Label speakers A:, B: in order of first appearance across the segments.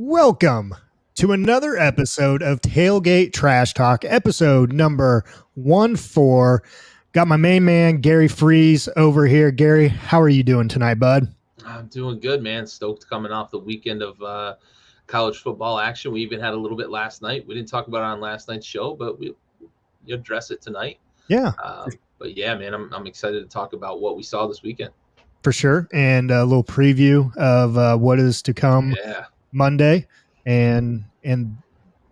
A: Welcome to another episode of Tailgate Trash Talk, episode number 14. Got my main man, Gary Freeze, over here. Gary, how are you doing tonight, bud?
B: I'm doing good, man. Stoked coming off the weekend of college football action. We even had a little bit last night. We didn't talk about it on last night's show, but we'll address it tonight.
A: Yeah.
B: But yeah, man, I'm excited to talk about what we saw this weekend.
A: For sure. And a little preview of what is to come Monday and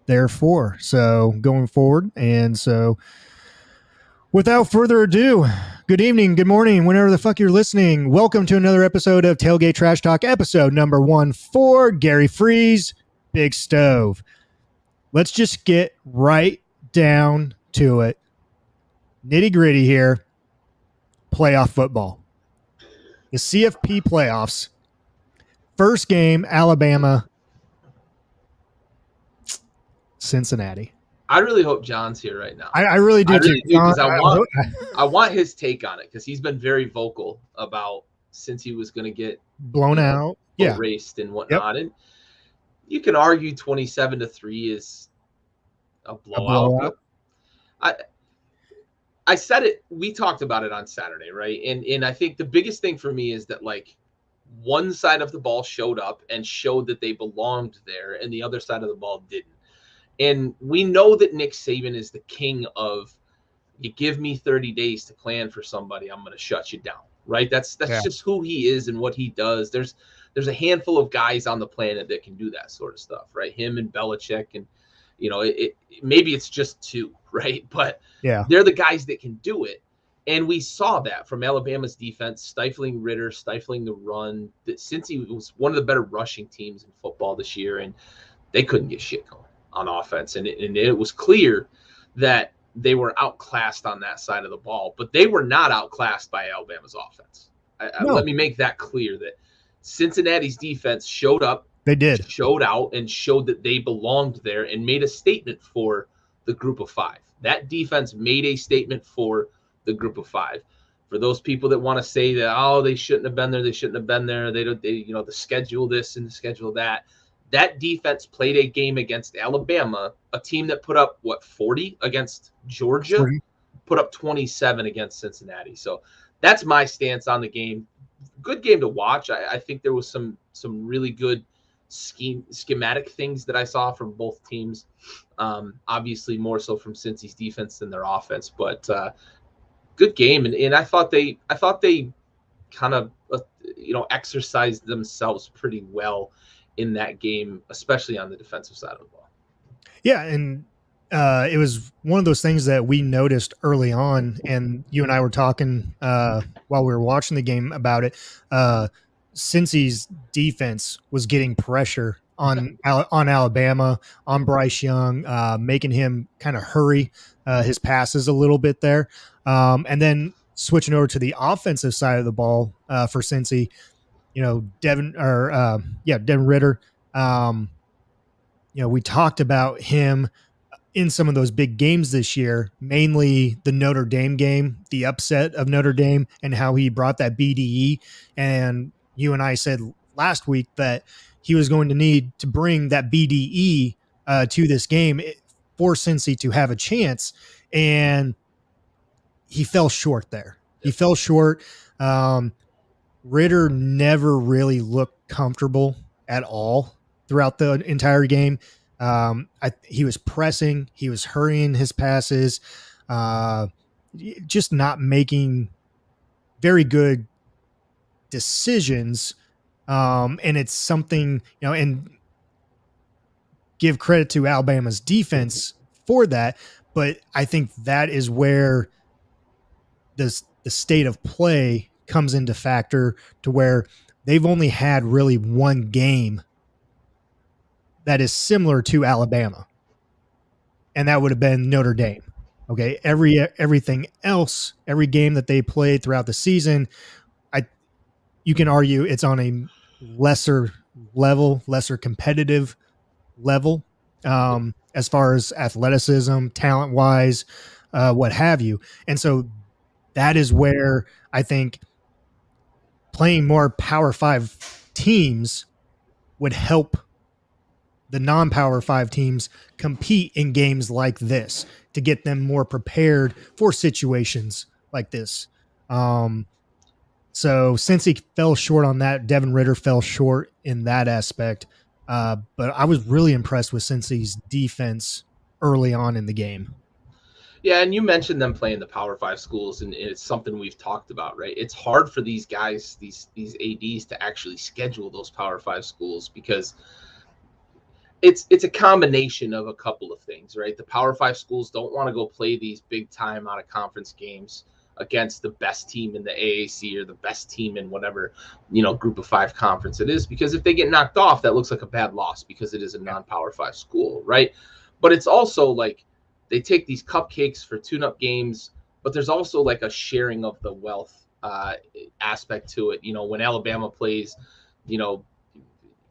A: therefore. So going forward. And so without further ado, good evening, good morning, whenever the fuck you're listening. Welcome to another episode of Tailgate Trash Talk, episode number 14. Gary Freeze, Big Stove. Let's just get right down to it. Nitty gritty here. Playoff football. The CFB Playoffs. First game, Alabama, Cincinnati.
B: I really hope John's here right now.
A: I really do too.
B: Because I want his take on it because he's been very vocal about since he was going to get
A: blown out,
B: erased and whatnot. Yep. And you can argue 27-3 is a blowout. I said it. We talked about it on Saturday, right? And I think the biggest thing for me is that like one side of the ball showed up and showed that they belonged there, and the other side of the ball didn't. And we know that Nick Saban is the king of, you give me 30 days to plan for somebody, I'm going to shut you down, right? That's just who he is and what he does. There's a handful of guys on the planet that can do that sort of stuff, right? Him and Belichick, and maybe it's just two, right? But they're the guys that can do it. And we saw that from Alabama's defense, stifling Ritter, stifling the run. Since he was one of the better rushing teams in football this year, and they couldn't get shit going on offense. And it was clear that they were outclassed on that side of the ball, but they were not outclassed by Alabama's offense. Let me make that clear, that Cincinnati's defense showed up.
A: They did.
B: Showed out and showed that they belonged there and made a statement for the group of five. That defense made a statement for the group of five. For those people that want to say that, oh, they shouldn't have been there, the schedule this and the schedule that. That defense played a game against Alabama, a team that put up, 40 against Georgia,
A: 40.
B: Put up 27 against Cincinnati. So that's my stance on the game. Good game to watch. I think there was some really good schematic things that I saw from both teams. Obviously more so from Cincy's defense than their offense, but good game. And I thought they kind of exercised themselves pretty well in that game, especially on the defensive side of the ball.
A: Yeah, and it was one of those things that we noticed early on, and you and I were talking while we were watching the game about it. Cincy's defense was getting pressure on Alabama, on Bryce Young, making him kind of hurry his passes a little bit there. And then switching over to the offensive side of the ball for Cincy, Devin Ritter. We talked about him in some of those big games this year, mainly the Notre Dame game, the upset of Notre Dame, and how he brought that BDE. And you and I said last week that he was going to need to bring that BDE to this game for Cincy to have a chance. And he fell short there. He fell short. Ritter never really looked comfortable at all throughout the entire game. He was pressing, he was hurrying his passes, just not making very good decisions. And it's something, and give credit to Alabama's defense for that. But I think that is where the state of play comes into factor, to where they've only had really one game that is similar to Alabama, and that would have been Notre Dame. Okay, everything else, every game that they played throughout the season, you can argue it's on a lesser level, lesser competitive level, as far as athleticism, talent wise, what have you. And so that is where I think playing more Power 5 teams would help the non-power 5 teams compete in games like this to get them more prepared for situations like this. So since he fell short on that, Devin Ritter fell short in that aspect. But I was really impressed with Cincy's defense early on in the game.
B: Yeah, and you mentioned them playing the Power Five schools, and it's something we've talked about, right? It's hard for these guys, these ads, to actually schedule those Power Five schools because it's a combination of a couple of things, right? The Power Five schools don't want to go play these big time out of conference games against the best team in the AAC or the best team in whatever group of five conference it is, because if they get knocked off, that looks like a bad loss because it is a non-Power Five school, right? But it's also like they take these cupcakes for tune-up games, but there's also like a sharing of the wealth aspect to it. When Alabama plays,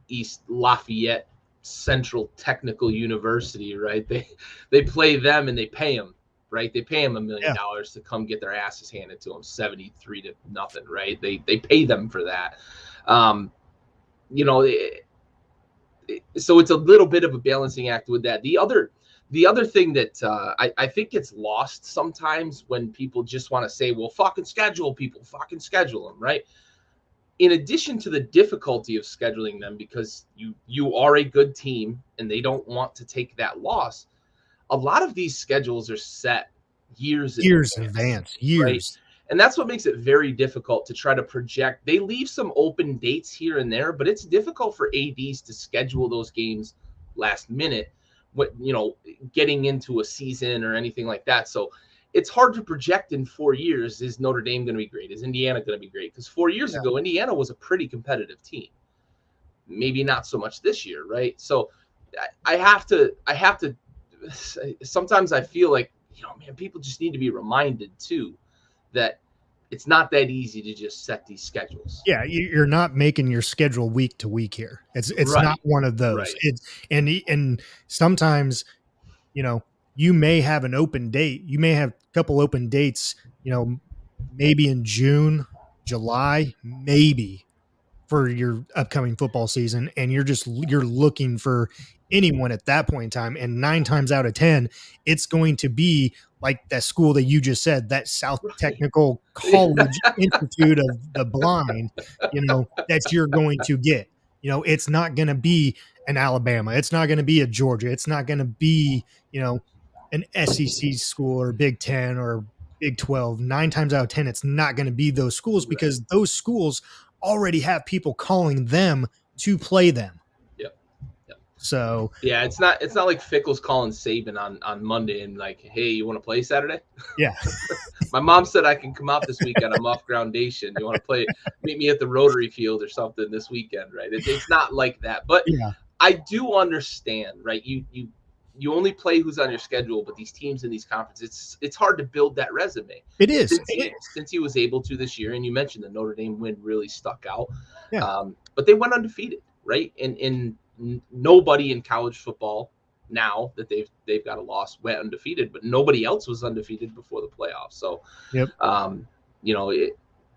B: East Lafayette Central Technical University, right? They play them and they pay them, right? They pay them $1 million to come get their asses handed to them, 73-0, right? They pay them for that. So it's a little bit of a balancing act with that. The other thing that I think gets lost sometimes when people just want to say, well, fucking schedule people, fucking schedule them, right? In addition to the difficulty of scheduling them because you are a good team and they don't want to take that loss, a lot of these schedules are set years in advance, right?
A: Years.
B: And that's what makes it very difficult to try to project. They leave some open dates here and there, but it's difficult for ads to schedule those games last minute, getting into a season or anything like that. So it's hard to project in 4 years. Is Notre Dame going to be great? Is Indiana going to be great? Because 4 years ago, Indiana was a pretty competitive team. Maybe not so much this year, right? So I have to. Sometimes I feel like, man, people just need to be reminded too that it's not that easy to just set these schedules.
A: Yeah, you're not making your schedule week to week here. It's
B: right.
A: not one of those.
B: Right.
A: It's and sometimes, you may have an open date. You may have a couple open dates, maybe in June, July, maybe for your upcoming football season, and you're looking for anyone at that point in time, and 9 times out of 10 it's going to be like that school that you just said, that South Technical College Institute of the Blind, that you're going to get. It's not going to be an Alabama, it's not going to be a Georgia, it's not going to be an SEC school or Big 10 or Big 12. 9 times out of 10 it's not going to be those schools, because those schools already have people calling them to play them.
B: Yep.
A: So
B: yeah, it's not like Fickle's calling Saban on Monday and like, hey, you want to play Saturday?
A: Yeah.
B: My mom said I can come out this weekend. I'm off Groundation. You want to play? Meet me at the Rotary Field or something this weekend, right? It's not like that, but I do understand, right? You only play who's on your schedule, but these teams in these conferences, it's hard to build that resume.
A: It is.
B: Since he was able to this year, and you mentioned the Notre Dame win really stuck out.
A: Yeah.
B: But they went undefeated, right? And nobody in college football now that they've got a loss went undefeated, but nobody else was undefeated before the playoffs. So,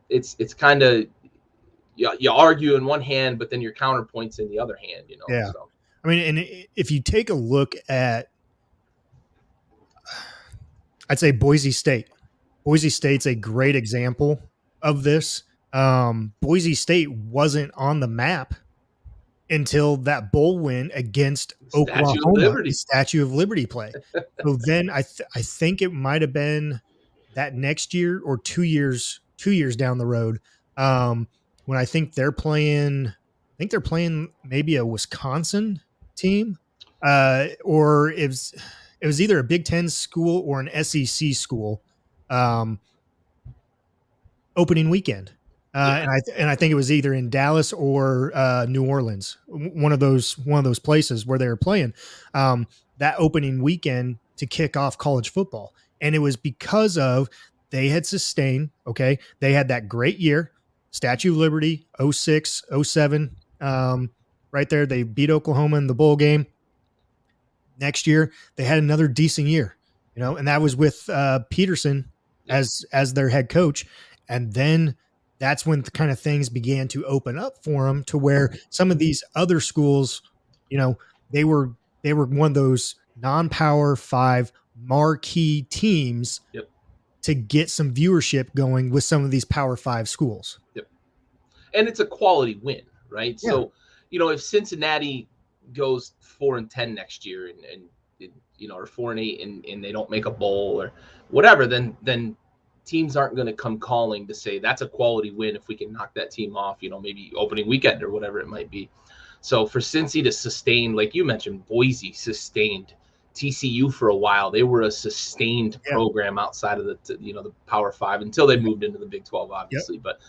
B: it's kind of you argue in one hand, but then your counterpoints in the other hand.
A: Yeah.
B: So.
A: I mean, and if you take a look at, I'd say Boise State's a great example of this. Boise State wasn't on the map until that bowl win against Oklahoma, the Statue of Liberty play. So then I think it might have been that next year or 2 years down the road, when I think they're playing maybe a Wisconsin team, or it was either a Big Ten school or an SEC school, opening weekend. And I think it was either in Dallas or New Orleans, one of those places where they were playing that opening weekend to kick off college football. And it was because of they had sustained, they had that great year, Statue of Liberty, 06, 07, right there. They beat Oklahoma in the bowl game. Next year, they had another decent year, and that was with Peterson as their head coach. And then that's when the kind of things began to open up for them, to where some of these other schools, they were one of those non-power 5 marquee teams
B: Yep.
A: to get some viewership going with some of these power 5 schools.
B: Yep. And it's a quality win, right?
A: Yeah.
B: So, if Cincinnati goes 4-10 next year or 4-8 and they don't make a bowl or whatever, then teams aren't going to come calling to say that's a quality win if we can knock that team off, maybe opening weekend or whatever it might be. So for Cincy to sustain, like you mentioned, Boise sustained TCU for a while. They were a sustained program outside of the Power 5 until they moved into the Big 12, obviously. Yep.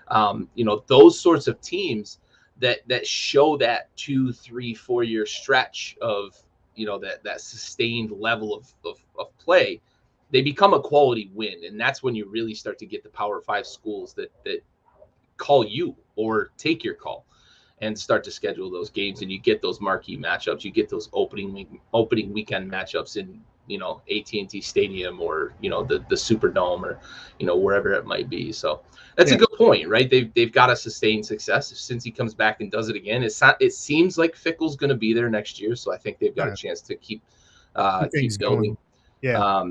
B: But those sorts of teams that show that 2, 3, 4 year stretch of that sustained level of play, they become a quality win, and that's when you really start to get the Power 5 schools that call you or take your call and start to schedule those games, and you get those marquee matchups. You get those opening weekend matchups in AT&T Stadium or the Superdome or wherever it might be. So that's a good point, right? They've got to sustain success. Since he comes back and does it again, it seems like Fickle's going to be there next year, so I think they've got a chance to keep building.
A: Going. Yeah.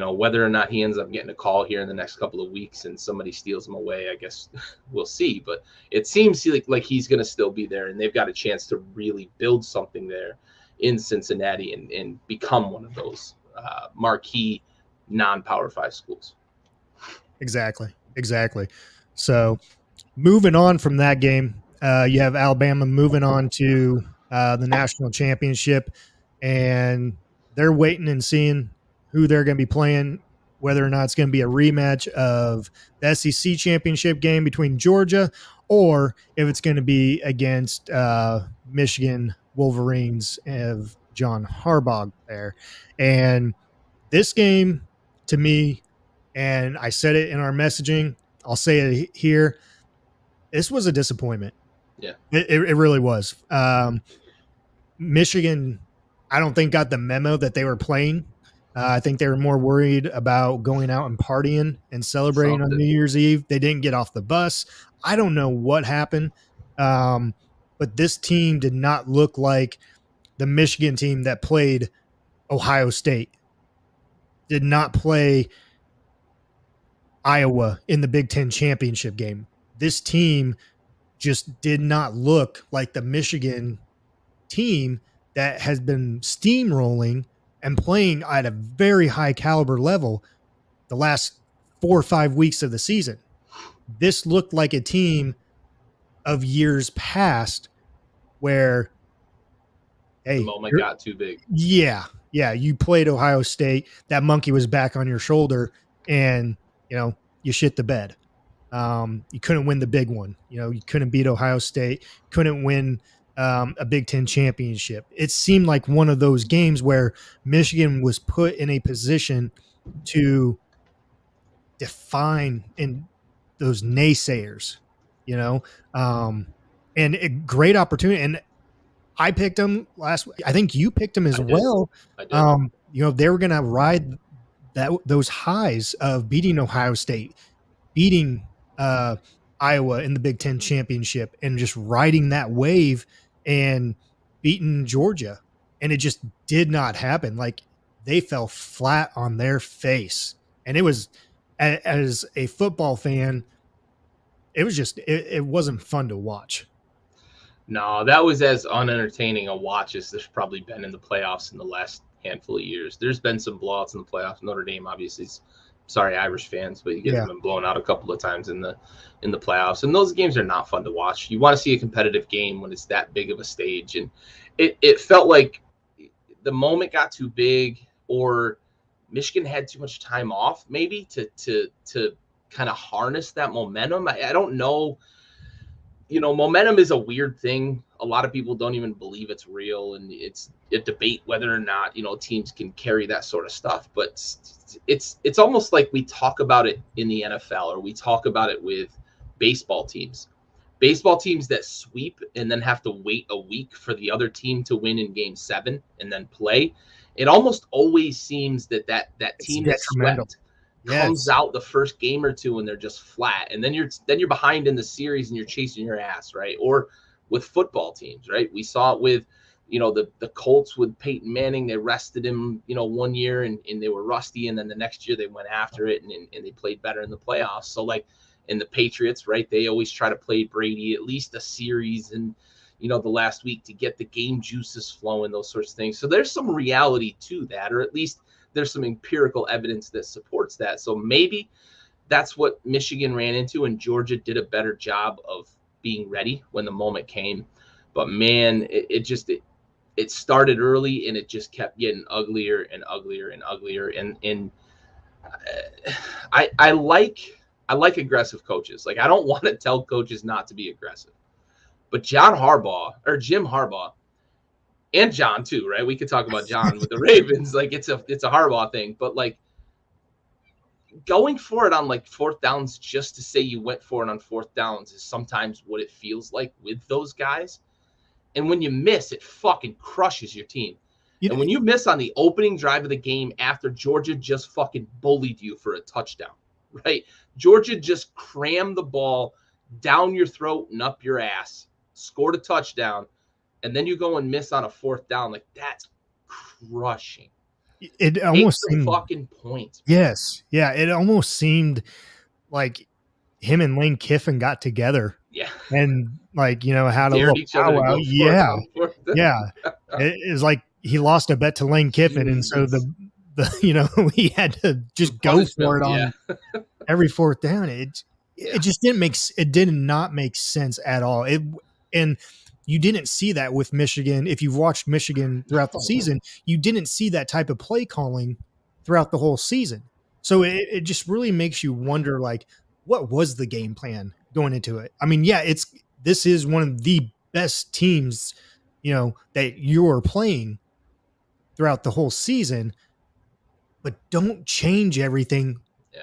B: Whether or not he ends up getting a call here in the next couple of weeks and somebody steals him away, I guess we'll see. But it seems like he's going to still be there, and they've got a chance to really build something there in Cincinnati and become one of those marquee non-Power 5 schools.
A: Exactly. So moving on from that game, you have Alabama moving on to the national championship, and they're waiting and seeing who they're going to be playing, whether or not it's going to be a rematch of the SEC championship game between Georgia, or if it's going to be against Michigan Wolverines of John Harbaugh there. And this game, to me, and I said it in our messaging, I'll say it here, this was a disappointment.
B: Yeah.
A: It really was. Michigan, I don't think, got the memo that they were playing. I think they were more worried about going out and partying and celebrating on New Year's Eve. They didn't get off the bus. I don't know what happened, but this team did not look like the Michigan team that played Ohio State, did not play Iowa in the Big Ten championship game. This team just did not look like the Michigan team that has been steamrolling and playing at a very high caliber level the last 4 or 5 weeks of the season. This looked like a team of years past where, hey,
B: the moment got too big.
A: Yeah. You played Ohio State. That monkey was back on your shoulder, and you shit the bed. You couldn't win the big one. You couldn't beat Ohio State. Couldn't win a Big Ten championship. It seemed like one of those games where Michigan was put in a position to define in those naysayers, and a great opportunity. And I picked them last week. I think you picked them as well.
B: I did.
A: They were going to ride those highs of beating Ohio State, beating Iowa in the Big Ten championship, and just riding that wave and beating Georgia. And it just did not happen. Like, they fell flat on their face. And it was, as a football fan, it was just, it wasn't fun to watch.
B: No, that was as unentertaining a watch as there's probably been in the playoffs in the last handful of years. There's been some blowouts in the playoffs. Notre Dame, obviously, sorry, Irish fans, but you guys have been blown out a couple of times in the playoffs, and those games are not fun to watch. You want to see a competitive game when it's that big of a stage, and it felt like the moment got too big, or Michigan had too much time off, maybe to kind of harness that momentum. I don't know. Momentum is a weird thing. A lot of people don't even believe it's real, and it's a debate whether or not teams can carry that sort of stuff. But it's almost like we talk about it in the NFL, or we talk about it with baseball teams that sweep and then have to wait a week for the other team to win in Game 7 and then play. It almost always seems that team that swept comes out the first game or two and they're just flat, and then you're behind in the series and you're chasing your ass, right? Or with football teams, right? We saw it with the Colts with Peyton Manning, they rested him, 1 year and they were rusty. And then the next year they went after it and they played better in the playoffs. So like in the Patriots, right, they always try to play Brady at least a series and, the last week to get the game juices flowing, those sorts of things. So there's some reality to that, or at least there's some empirical evidence that supports that. So maybe that's what Michigan ran into, and Georgia did a better job of being ready when the moment came. But man, it started early and it just kept getting uglier and uglier and uglier. And I like aggressive coaches. Like, I don't want to tell coaches not to be aggressive, but Jim Harbaugh, and John too, right? We could talk about John with the Ravens. Like, it's a Harbaugh thing, but like going for it on like fourth downs just to say you went for it on fourth downs is sometimes what it feels like with those guys. And when you miss, it fucking crushes your team. And when you miss on the opening drive of the game after Georgia just fucking bullied you for a touchdown, right? Georgia just crammed the ball down your throat and up your ass, scored a touchdown, and then you go and miss on a fourth down. Like, that's crushing.
A: It almost
B: seemed fucking points.
A: Yes. Yeah. It almost seemed like him and Lane Kiffin got together.
B: Yeah.
A: And like, had a little
B: powwow.
A: Yeah. Yeah. It was like he lost a bet to Lane Kiffin.
B: Jesus.
A: And so he had to just go for it on every fourth down. It just did not make sense at all. And you didn't see that with Michigan. If you've watched Michigan throughout the season, you didn't see that type of play calling throughout the whole season. So it just really makes you wonder, like, what was the game plan going into it? I mean, yeah, this is one of the best teams, that you're playing throughout the whole season, but don't change everything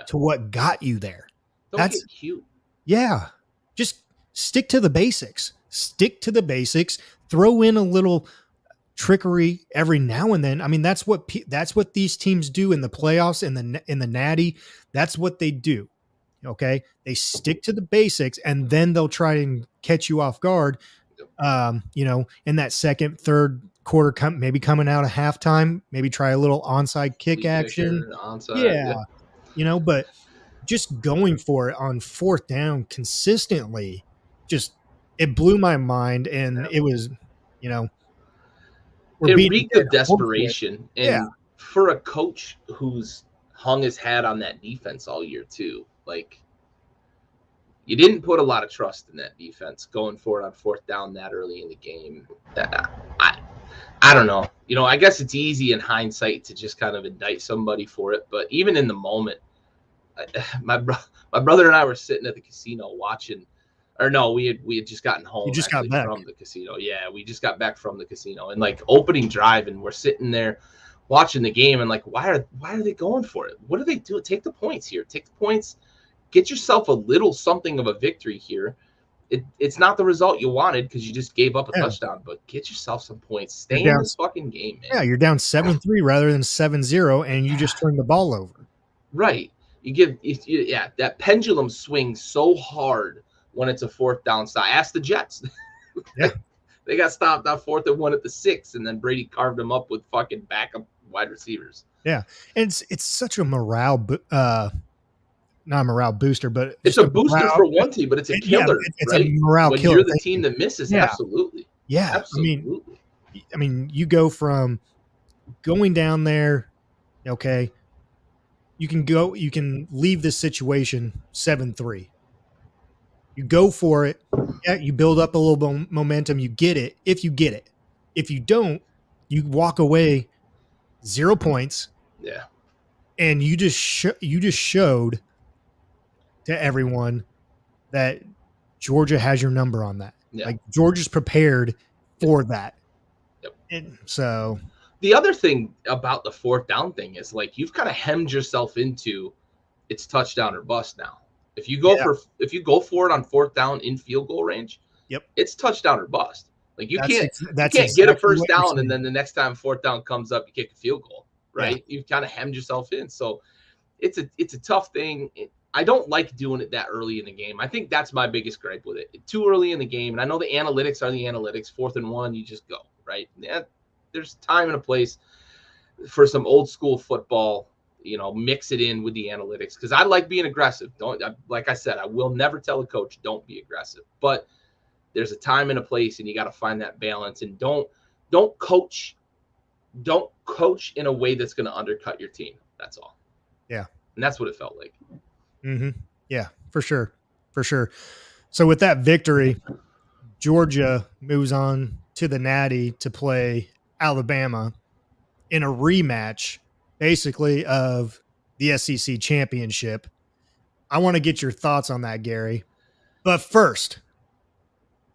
A: to what got you there.
B: That's get cute.
A: Yeah. Just stick to the basics. Throw in a little trickery every now and then. I mean, that's what these teams do in the playoffs and in the Natty. That's what they do. Okay. They stick to the basics and then they'll try and catch you off guard. In that second, third quarter, maybe coming out of halftime, maybe try a little onside kick action. Yeah. But just going for it on fourth down consistently, it blew my mind. And it was,
B: it reeked of desperation. And for a coach who's hung his hat on that defense all year too, like, you didn't put a lot of trust in that defense going for it on fourth down that early in the game. I don't know. I guess it's easy in hindsight to just kind of indict somebody for it. But even in the moment, my brother and I were sitting at the casino watching. Or no, we had just gotten home.
A: You just got back
B: from the casino. Yeah, we just got back from the casino, and like opening drive, and we're sitting there watching the game, and like, why are they going for it? What do they do? Take the points here. Take the points. Get yourself a little something of a victory here. It's not the result you wanted because you just gave up a touchdown, but get yourself some points. Stay in this fucking game, man.
A: Yeah, you're down 7-3 rather than 7-0, and you just turned the ball over.
B: Right. That pendulum swings so hard when it's a fourth down stop. Ask the Jets.
A: Yeah.
B: They got stopped on 4th and 1 at the 6, and then Brady carved them up with fucking backup wide receivers.
A: Yeah. And it's such a morale not a morale booster, but
B: it's a booster for one team, but it's a killer.
A: It's
B: right?
A: a morale
B: when
A: killer.
B: You're the team that misses, absolutely.
A: Yeah.
B: Absolutely.
A: I mean, you go from going down there, okay, you can leave this situation 7-3. You go for it. Yeah, you build up a little momentum. You get it. If you get it. If you don't, you walk away 0 points.
B: Yeah.
A: And you just showed to everyone that Georgia has your number on that.
B: Yeah.
A: Like, Georgia's prepared for that.
B: Yep.
A: And so
B: the other thing about the fourth down thing is, like, you've kind of hemmed yourself into it's touchdown or bust now. If you go for it on fourth down in field goal range, it's touchdown or bust. Like, you can't get a first down and then the next time fourth down comes up, you kick a field goal, right? Yeah. You've kind of hemmed yourself in. So it's a tough thing. I don't like doing it that early in the game. I think that's my biggest gripe with it. Too early in the game. And I know the analytics are the analytics. 4th and 1, you just go, right? Yeah, there's time and a place for some old school football. Mix it in with the analytics, because I like being aggressive. Like I said, I will never tell a coach don't be aggressive, but there's a time and a place, and you got to find that balance. And don't coach in a way that's going to undercut your team. That's all.
A: Yeah,
B: and that's what it felt like.
A: Mm-hmm. Yeah, for sure. So with that victory, Georgia moves on to the Natty to play Alabama in a rematch, basically, of the SEC championship. I want to get your thoughts on that, Gary. But first,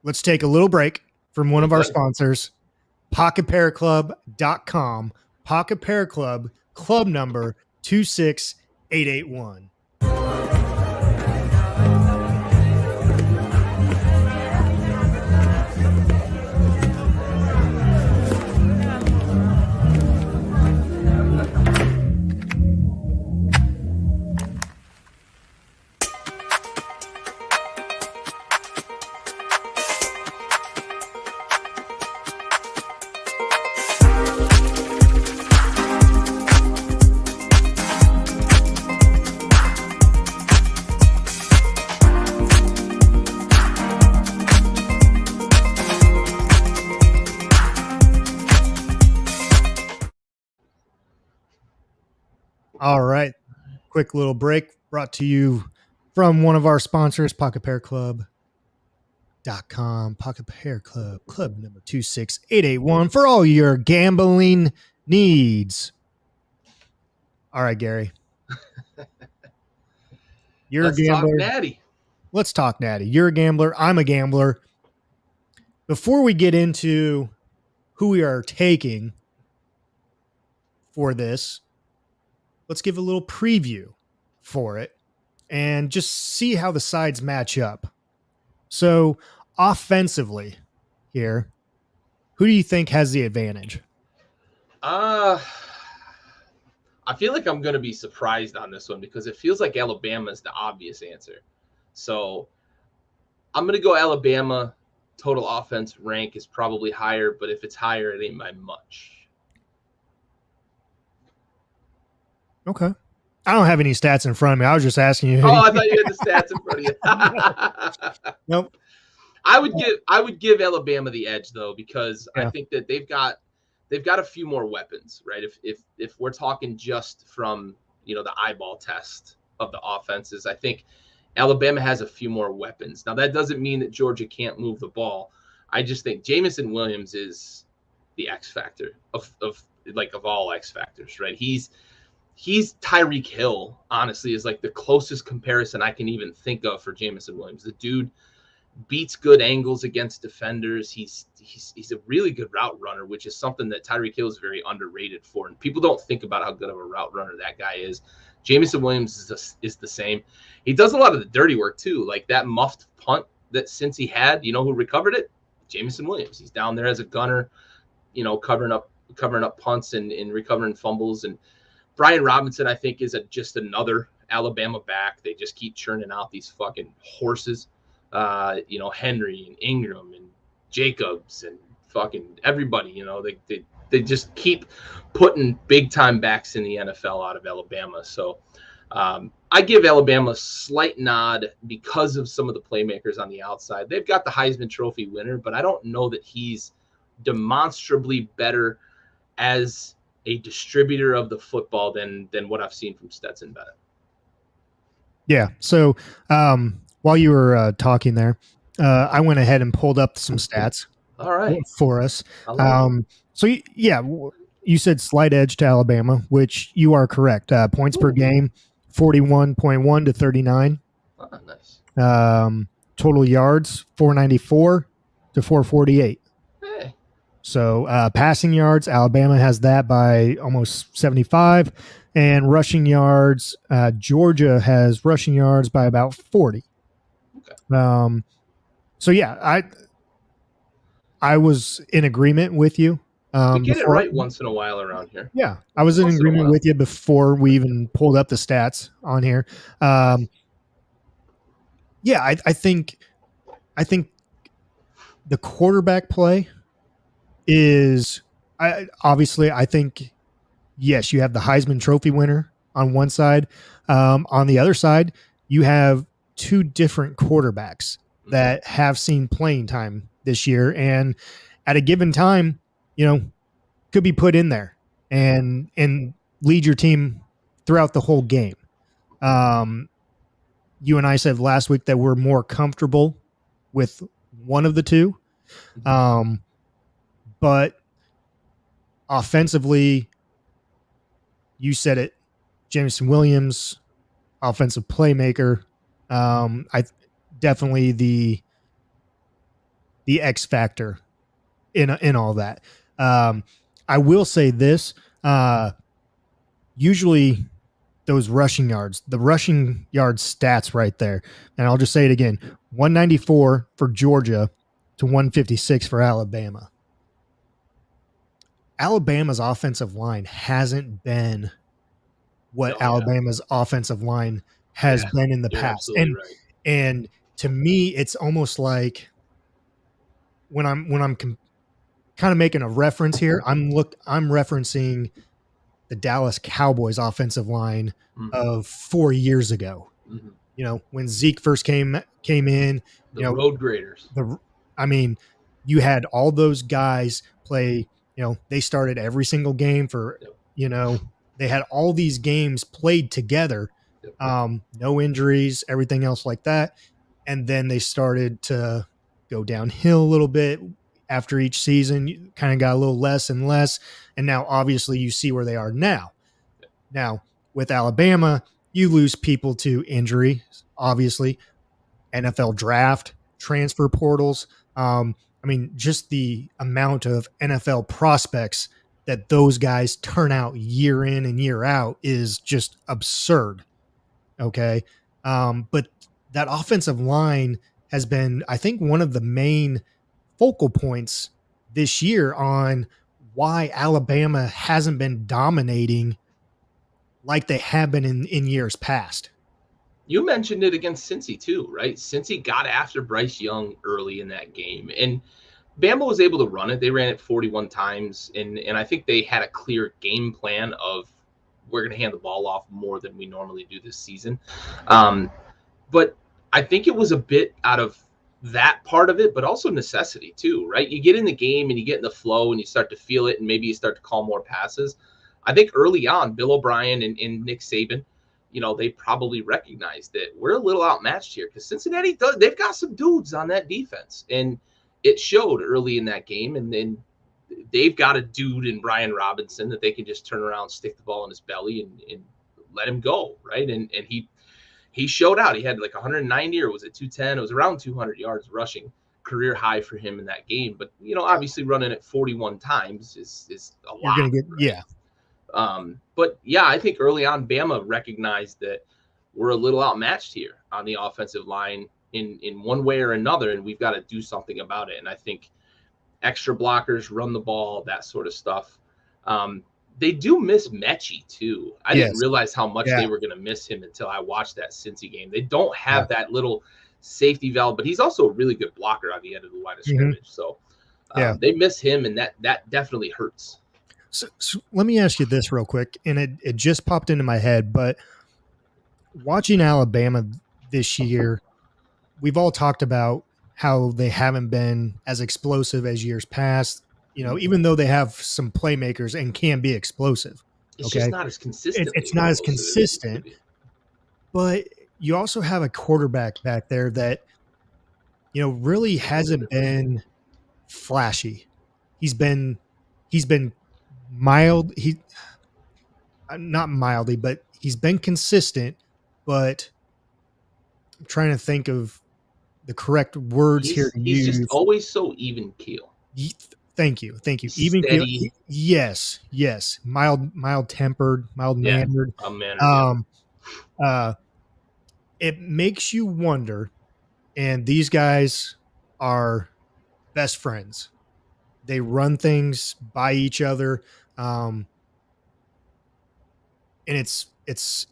A: let's take a little break from one of our sponsors, PocketPairClub.com. Pocket Pair Club, club number 26881. All right. Quick little break brought to you from one of our sponsors, PocketPairClub.com. Pocket Pair Club, club number 26881 for all your gambling needs. All right, Gary.
B: Let's talk Natty.
A: Let's talk Natty. You're a gambler. I'm a gambler. Before we get into who we are taking for this, let's give a little preview for it and just see how the sides match up. So offensively here, who do you think has the advantage?
B: I feel like I'm going to be surprised on this one, because it feels like Alabama is the obvious answer. So I'm going to go Alabama. Total offense rank is probably higher, but if it's higher, it ain't by much.
A: Okay. I don't have any stats in front of me. I was just asking you.
B: Oh, I thought you had the stats in front of you.
A: Nope.
B: I would give Alabama the edge, though, because I think that they've got a few more weapons, right? If we're talking just from the eyeball test of the offenses, I think Alabama has a few more weapons. Now, that doesn't mean that Georgia can't move the ball. I just think Jamison Williams is the X factor of all X factors, right? He's Tyreek Hill, honestly, is like the closest comparison I can even think of for Jamison Williams. The dude beats good angles against defenders. He's a really good route runner, which is something that Tyreek Hill is very underrated for. And people don't think about how good of a route runner that guy is. Jamison Williams is the same. He does a lot of the dirty work too, like that muffed punt that Cincy had. You know who recovered it? Jamison Williams. He's down there as a gunner, covering up punts and recovering fumbles. And Brian Robinson, I think, is just another Alabama back. They just keep churning out these fucking horses. Henry and Ingram and Jacobs and fucking everybody. They just keep putting big time backs in the NFL out of Alabama. So I give Alabama a slight nod because of some of the playmakers on the outside. They've got the Heisman Trophy winner, but I don't know that he's demonstrably better as a distributor of the football than what I've seen from Stetson Bennett.
A: Yeah. So while you were talking there, I went ahead and pulled up some stats.
B: All right.
A: For us. So yeah, you said slight edge to Alabama, which you are correct. Points per game, 41.1 to 39.
B: Oh, nice.
A: Total yards, 494 to 448.
B: Hey.
A: So passing yards, Alabama has that by almost 75. And rushing yards, Georgia has rushing yards by about 40.
B: Okay.
A: So yeah, I was in agreement with you.
B: We get it right once in a while around here.
A: Yeah, I was in agreement with you before we even pulled up the stats on here. Yeah, I think the quarterback play is obviously, I think, yes, you have the Heisman Trophy winner on one side. On the other side, you have two different quarterbacks that have seen playing time this year, and at a given time, could be put in there and lead your team throughout the whole game. Um, you and I said last week that we're more comfortable with one of the two, um, but offensively, you said it, Jameson Williams, offensive playmaker. I definitely the X factor in all that. Um, I will say this: usually those rushing yards, the rushing yard stats right there, and I'll just say it again: 194 for Georgia to 156 for Alabama. Alabama's offensive line hasn't been what Alabama's offensive line has been in the
B: You're
A: past.
B: absolutely right.
A: And to me, it's almost like when I'm kind of making a reference here, I'm referencing the Dallas Cowboys offensive line of 4 years ago. When Zeke first came in,
B: The road graders.
A: I mean, you had all those guys play, they started every single game for, they had all these games played together, no injuries, everything else like that. And then they started to go downhill a little bit after each season. You kind of got a little less and less. And now, obviously, you see where they are now. Now, with Alabama, you lose people to injury, obviously, NFL draft, transfer portals. Just the amount of NFL prospects that those guys turn out year in and year out is just absurd. Okay. But that offensive line has been, I think, one of the main focal points this year on why Alabama hasn't been dominating like they have been in years past.
B: You mentioned it against Cincy too, right? Cincy got after Bryce Young early in that game, and Bama was able to run it. They ran it 41 times, and I think they had a clear game plan of we're going to hand the ball off more than we normally do this season. But I think it was a bit out of that part of it, but also necessity too, right? You get in the game and you get in the flow and you start to feel it, and maybe you start to call more passes. I think early on, Bill O'Brien and Nick Saban, they probably recognized that we're a little outmatched here because Cincinnati they've got some dudes on that defense, and it showed early in that game. And then they've got a dude in Brian Robinson that they can just turn around, stick the ball in his belly, and let him go, right? And he showed out. He had like 190 or was it 210? It was around 200 yards rushing, career high for him in that game. But obviously running it 41 times is a lot.
A: You're gonna get
B: right? But yeah, I think early on Bama recognized that we're a little outmatched here on the offensive line in one way or another, and we've got to do something about it. And I think extra blockers, run the ball, that sort of stuff. They do miss Mechie too. I didn't realize how much they were going to miss him until I watched that Cincy game. They don't have that little safety valve, but he's also a really good blocker on the end of the line of scrimmage. So they miss him, and that definitely hurts.
A: So let me ask you this real quick, and it just popped into my head, but watching Alabama this year, we've all talked about how they haven't been as explosive as years past, even though they have some playmakers and can be explosive.
B: It's just not as consistent.
A: It's not as consistent, but you also have a quarterback back there that, really hasn't been flashy. He's been mild. Not mildly, but he's been consistent, but I'm trying to think of the correct words here to use.
B: He's just always so even keel.
A: Thank you.
B: Even steady.
A: Yes. Mild tempered, mild mannered. It makes you wonder, and these guys are best friends. They run things by each other. And it's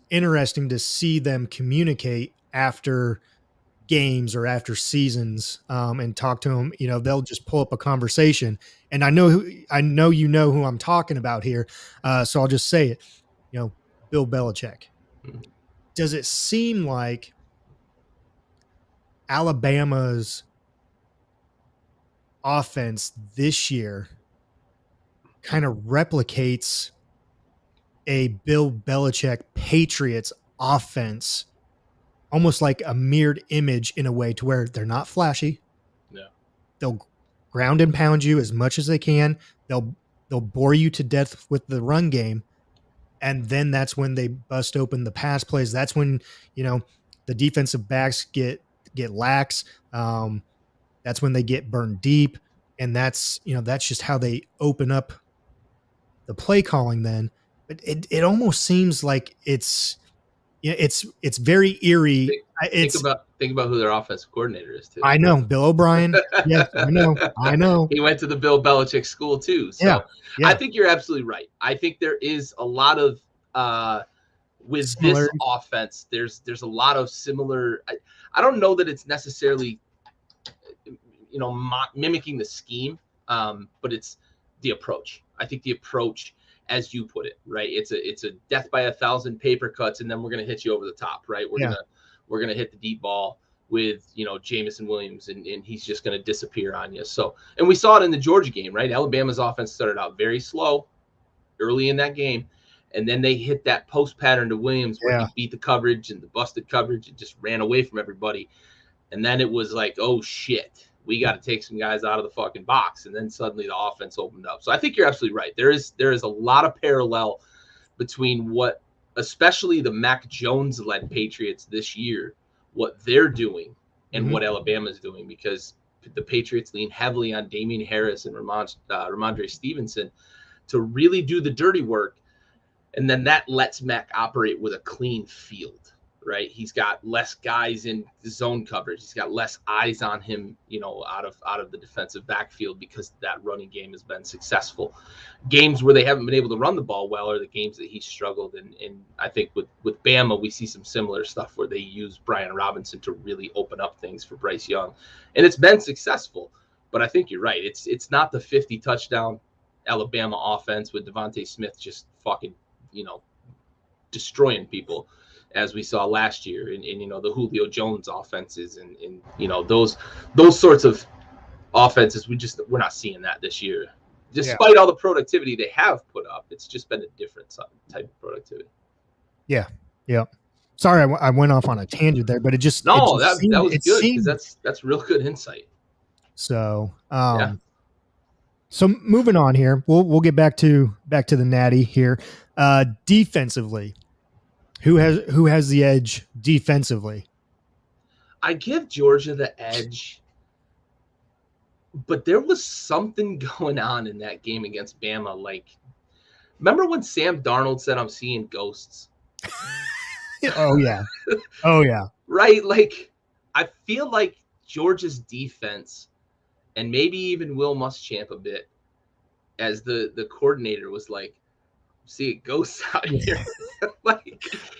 A: interesting to see them communicate after games or after seasons and talk to them, they'll just pull up a conversation. And I know you know who I'm talking about here, so I'll just say it. Bill Belichick.
B: Mhm.
A: Does it seem like Alabama's offense this year kind of replicates a Bill Belichick Patriots offense, almost like a mirrored image in a way to where they're not flashy.
B: Yeah.
A: They'll ground and pound you as much as they can. They'll bore you to death with the run game. And then that's when they bust open the pass plays. That's when, the defensive backs get lax. That's when they get burned deep. And that's just how they open up the play calling then. But it almost seems like it's very eerie.
B: Think about who their offensive coordinator is too.
A: I know Bill O'Brien. Yes, I know.
B: He went to the Bill Belichick school too. So
A: yeah.
B: I think you're absolutely right. I think there is a lot of with this offense. There's a lot of similar. I don't know that it's necessarily mimicking the scheme, but it's the approach. I think the approach, as you put it, right? It's a death by 1,000 paper cuts, and then we're gonna hit you over the top, right? We're gonna hit the deep ball with Jameson Williams, and he's just gonna disappear on you. So, and we saw it in the Georgia game, right? Alabama's offense started out very slow early in that game, and then they hit that post pattern to Williams where he beat the coverage and the busted coverage and just ran away from everybody. And then it was like, oh shit, we got to take some guys out of the fucking box. And then suddenly the offense opened up. So I think you're absolutely right. There is a lot of parallel between what, especially the Mac Jones led Patriots this year, what they're doing and what Alabama's doing, because the Patriots lean heavily on Damian Harris and Ramondre Stevenson to really do the dirty work. And then that lets Mac operate with a clean field, right? He's got less guys in zone coverage. He's got less eyes on him, out of the defensive backfield, because that running game has been successful. Games where they haven't been able to run the ball well are the games that he struggled. And I think with Bama, we see some similar stuff where they use Brian Robinson to really open up things for Bryce Young. And it's been successful. But I think you're right. It's not the 50 touchdown Alabama offense with Devontae Smith just fucking, destroying people, as we saw last year in the Julio Jones offenses and those sorts of offenses. We're not seeing that this year, despite all the productivity they have put up. It's just been a different type of productivity.
A: Yeah. Sorry, I went off on a tangent there, but that
B: was good, because that's real good insight.
A: So So moving on here, we'll get back to the Natty here. Defensively, who has the edge defensively?
B: I give Georgia the edge, but there was something going on in that game against Bama. Like, remember when Sam Darnold said, "I'm seeing ghosts"?
A: Oh yeah.
B: Right? Like, I feel like Georgia's defense, and maybe even Will Muschamp a bit, as the coordinator, was like, "See ghosts out here."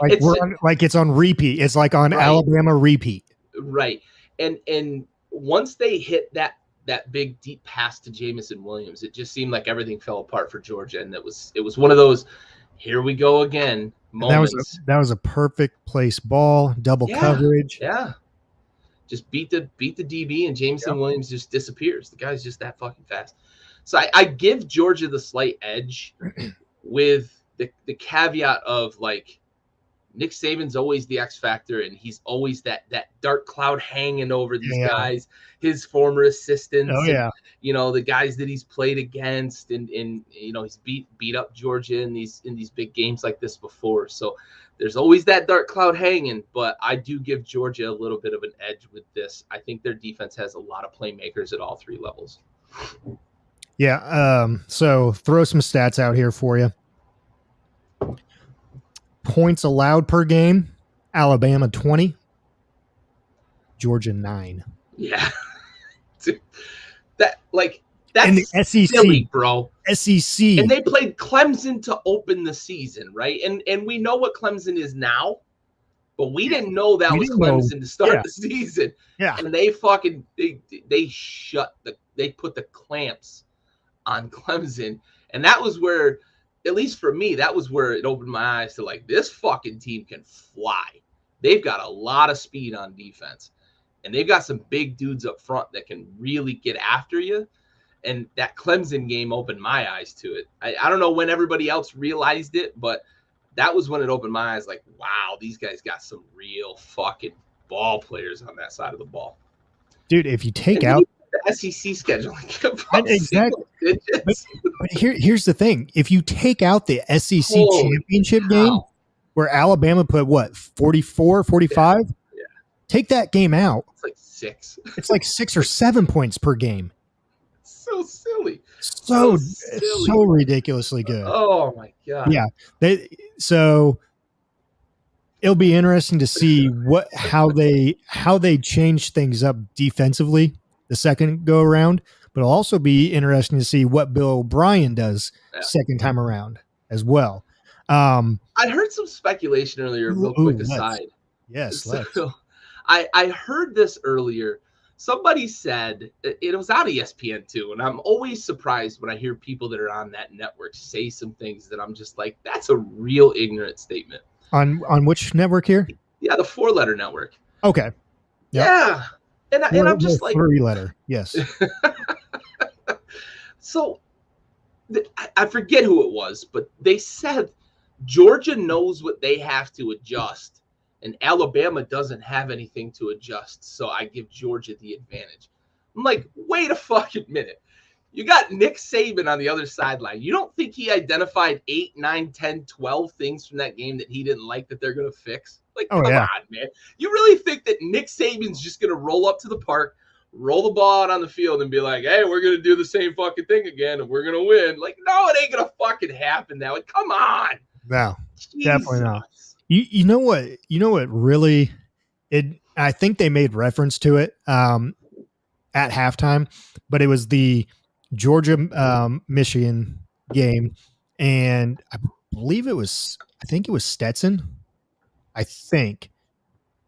A: it's on repeat. It's like on Alabama repeat.
B: Right. And once they hit that big deep pass to Jameson Williams, it just seemed like everything fell apart for Georgia. And it was one of those, here we go again moments.
A: That was a perfect place ball, double coverage.
B: Yeah. Just beat the DB, and Jameson Williams just disappears. The guy's just that fucking fast. So I give Georgia the slight edge, with the caveat of, like, Nick Saban's always the X factor, and he's always that dark cloud hanging over these guys, his former assistants, and, the guys that he's played against, and he's beat up Georgia in these big games like this before. So there's always that dark cloud hanging, but I do give Georgia a little bit of an edge with this. I think their defense has a lot of playmakers at all three levels.
A: Yeah. So throw some stats out here for you. Points allowed per game: Alabama 20, Georgia 9.
B: Yeah. That's
A: in the SEC,
B: silly, bro.
A: SEC.
B: And they played Clemson to open the season, right? And we know what Clemson is now. But we didn't know that was Clemson to start the season.
A: Yeah.
B: And they put the clamps on Clemson. And that was where, at least for me, that was where it opened my eyes to like, this fucking team can fly. They've got a lot of speed on defense. And they've got some big dudes up front that can really get after you. And that Clemson game opened my eyes to it. I don't know when everybody else realized it, but that was when it opened my eyes like, wow, these guys got some real fucking ball players on that side of the ball.
A: Dude, if you take out
B: the SEC schedule,
A: exactly. But here's the thing. If you take out the SEC championship game where Alabama put what, 44, 45?
B: Yeah.
A: Take that game out.
B: It's like 6.
A: It's like 6 or 7 points per game.
B: So silly.
A: So ridiculously good.
B: Oh my God.
A: Yeah. So it'll be interesting to see how they change things up defensively the second go around, but it'll also be interesting to see what Bill O'Brien does second time around as well.
B: I heard some speculation earlier, real quick aside.
A: Yes.
B: I heard this earlier. Somebody said, it was out of ESPN too, and I'm always surprised when I hear people that are on that network say some things that I'm just like, that's a real ignorant statement.
A: On which network here?
B: Yeah, the 4-letter network.
A: Okay. Yep.
B: Yeah. And I'm just like
A: 3-letter. Yes.
B: So I forget who it was, but they said Georgia knows what they have to adjust, and Alabama doesn't have anything to adjust, so I give Georgia the advantage. I'm like, wait a fucking minute. You got Nick Saban on the other sideline. You don't think he identified 8, 9, 10, 12 things from that game that he didn't like that they're going to fix? Like, come on, man. You really think that Nick Saban's just going to roll up to the park, roll the ball out on the field, and be like, hey, we're going to do the same fucking thing again, and we're going to win? Like, no, it ain't going to fucking happen that way. Come on.
A: No, definitely not. You know what? Really, I think they made reference to it at halftime, but it was the Georgia Michigan game, and I think it was Stetson. I think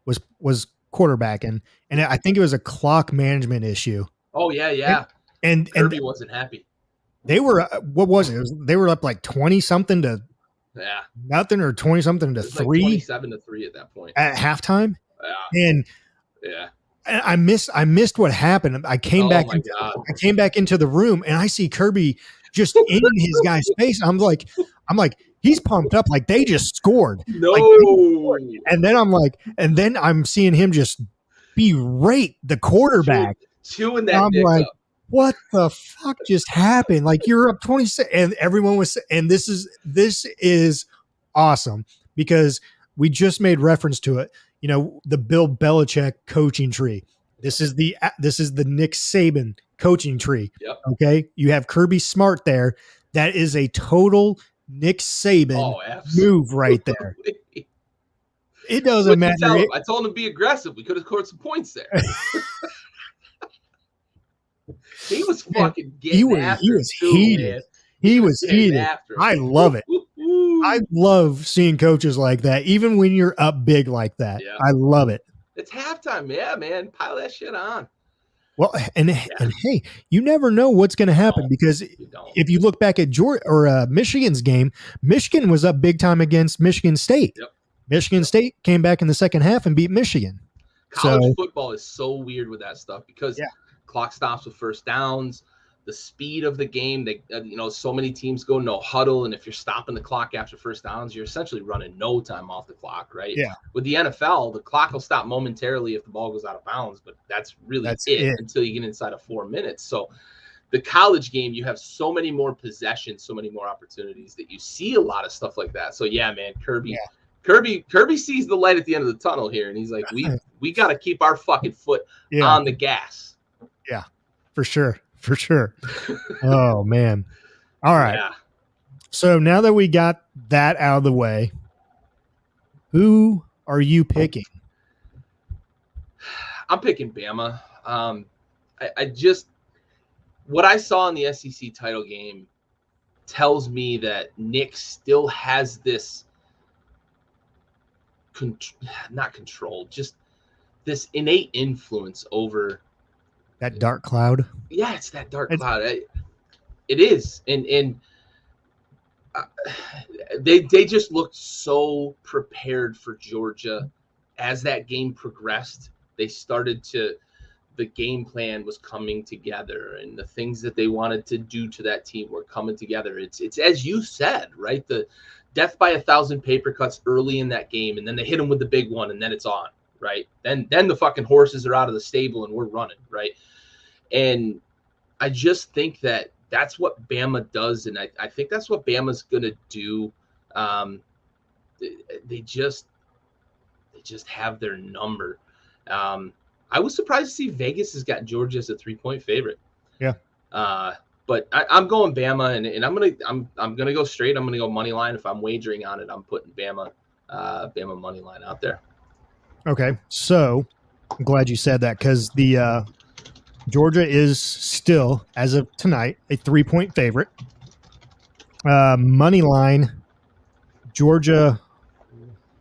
A: was quarterbacking, and I think it was a clock management issue.
B: Oh yeah.
A: And
B: Kirby wasn't happy.
A: They were what was it? They were up like 20 something to nothing, or 20 something to 3,
B: like 27-3 at that point
A: at halftime.
B: Yeah.
A: And I missed what happened. I came back into the room, and I see Kirby just in his guy's face. I'm like, he's pumped up like they just scored.
B: No.
A: And then I'm seeing him just berate the quarterback.
B: Chewing that
A: I'm
B: dick
A: like,
B: up.
A: What the fuck just happened? Like, you're up 26, and everyone was, and this is awesome because we just made reference to it. You know, the Bill Belichick coaching tree. This is the Nick Saban coaching tree.
B: Yep.
A: Okay. You have Kirby Smart there. That is a total Nick Saban move right there. It doesn't matter.
B: I told him to be aggressive. We could have scored some points there. He was fucking getting after.
A: He was heated. Man. He was heated. I love it. I love seeing coaches like that, even when you're up big like that. Yeah. I love it.
B: It's halftime. Yeah, man. Pile that shit on.
A: Well, and hey, you never know what's going to happen because if you look back at Georgia or Michigan's game, Michigan was up big time against Michigan State.
B: Yep.
A: Michigan State came back in the second half and beat Michigan.
B: College football is so weird with that stuff because clock stops with first downs, the speed of the game. They, so many teams go no huddle, and if you're stopping the clock after first downs, you're essentially running no time off the clock, right?
A: Yeah.
B: With the NFL, the clock will stop momentarily if the ball goes out of bounds, but that's it until you get inside of 4 minutes. So the college game, you have so many more possessions, so many more opportunities that you see a lot of stuff like that. So yeah, man, Kirby sees the light at the end of the tunnel here, and he's like, we got to keep our fucking foot on the gas.
A: Yeah, for sure. Oh, man. All right. Yeah. So now that we got that out of the way, who are you picking?
B: I'm picking Bama. What I saw in the SEC title game tells me that Nick still has this not controlled, just this innate influence over
A: That dark cloud.
B: Yeah, it's that dark cloud. It is, and they just looked so prepared for Georgia as that game progressed. They started to the game plan was coming together, and the things that they wanted to do to that team were coming together. It's as you said, right? The death by 1,000 paper cuts early in that game, and then they hit them with the big one, and then it's on, right? Then the fucking horses are out of the stable and we're running, right? And I just think that that's what Bama does, and I think that's what Bama's gonna do. They just have their number. I was surprised to see Vegas has got Georgia as a 3-point favorite.
A: Yeah.
B: But I'm going Bama, and I'm gonna go straight. I'm gonna go money line. If I'm wagering on it, I'm putting Bama money line out there.
A: Okay, so I'm glad you said that, because the Georgia is still, as of tonight, a 3-point favorite. Money line, Georgia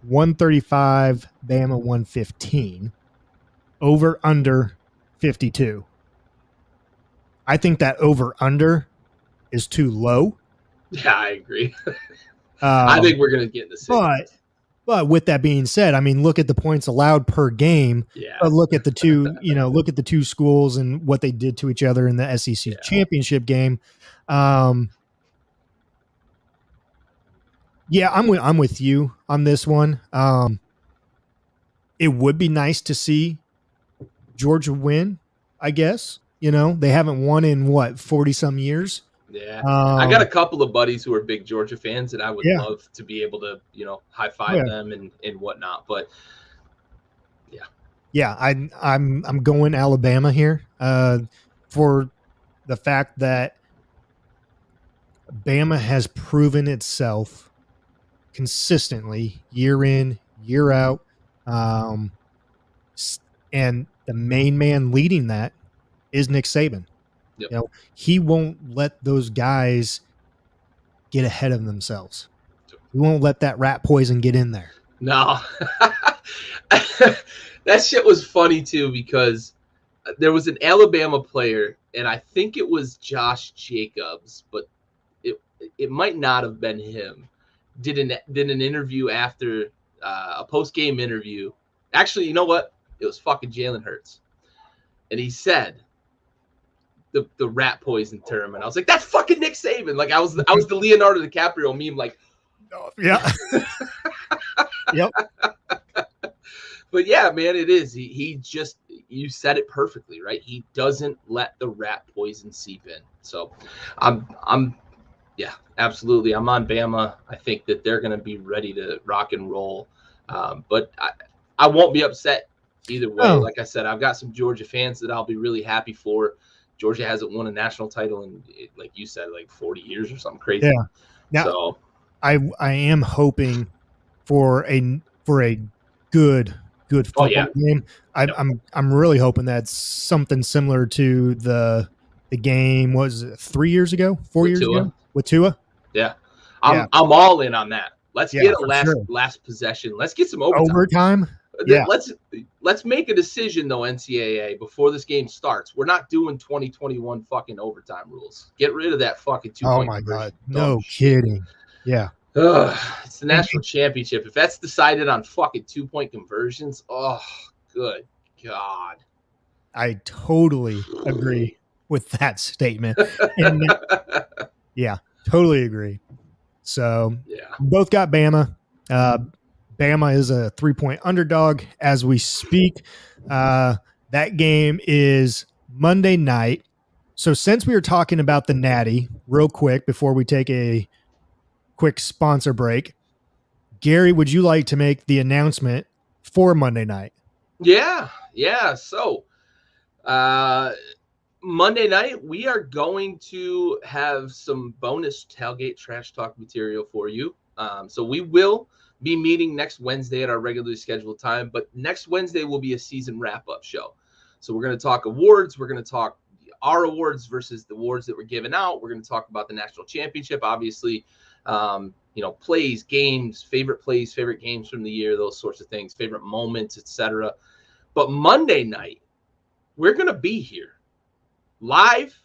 A: 135, Bama 115. Over under 52. I think that over under is too low.
B: Yeah, I agree. I think we're gonna get in the 60s.
A: But with that being said, I mean, look at the points allowed per game.
B: Yeah.
A: But look at the two, look at the two schools and what they did to each other in the SEC championship game. Yeah, I'm with you on this one. It would be nice to see Georgia win, I guess. They haven't won in 40 some years.
B: Yeah. I got a couple of buddies who are big Georgia fans, and I would love to be able to, high five them and whatnot. But
A: yeah, I'm going Alabama here for the fact that Bama has proven itself consistently year in, year out. And the main man leading that is Nick Saban.
B: Yep.
A: He won't let those guys get ahead of themselves. He won't let that rat poison get in there.
B: No. That shit was funny too, because there was an Alabama player, and I think it was Josh Jacobs, but it might not have been him. Did an interview after a post-game interview. Actually, you know what? It was fucking Jalen Hurts. And he said the rat poison term, and I was like, that's fucking Nick Saban. Like I was the Leonardo DiCaprio meme, like,
A: yeah. Yep.
B: But yeah, man, it is. He just, you said it perfectly, right? He doesn't let the rat poison seep in. So yeah, absolutely. I'm on Bama. I think that they're going to be ready to rock and roll. But I won't be upset either way.
A: Oh.
B: Like I said, I've got some Georgia fans that I'll be really happy for. Georgia hasn't won a national title in, like you said, like 40 years or something crazy.
A: Yeah. Now,
B: so
A: I am hoping for a good football game. I'm really hoping that's something similar to the game. Was it 3 years ago? 4 years ago with Tua?
B: Yeah. I'm all in on that. Let's get a last possession. Let's get some overtime.
A: Yeah.
B: Let's make a decision though, NCAA, before this game starts. We're not doing 2021 fucking overtime rules. Get rid of that fucking 2-point.
A: Oh my god, no kidding. Yeah.
B: It's the national championship. If that's decided on fucking 2-point conversions, oh, good God.
A: I totally agree with that statement. Yeah, totally agree. So both got Bama. Bama is a 3-point underdog as we speak. That game is Monday night. So since we were talking about the Natty, real quick, before we take a quick sponsor break, Gary, would you like to make the announcement for Monday night?
B: Yeah. So Monday night, we are going to have some bonus Tailgate trash talk material for you. So we will be meeting next Wednesday at our regularly scheduled time, but next Wednesday will be a season wrap-up show. So we're going to talk awards. We're going to talk our awards versus the awards that were given out. We're going to talk about the national championship, obviously. plays, games, favorite games from the year, those sorts of things, favorite moments, etc. But Monday night, we're going to be here live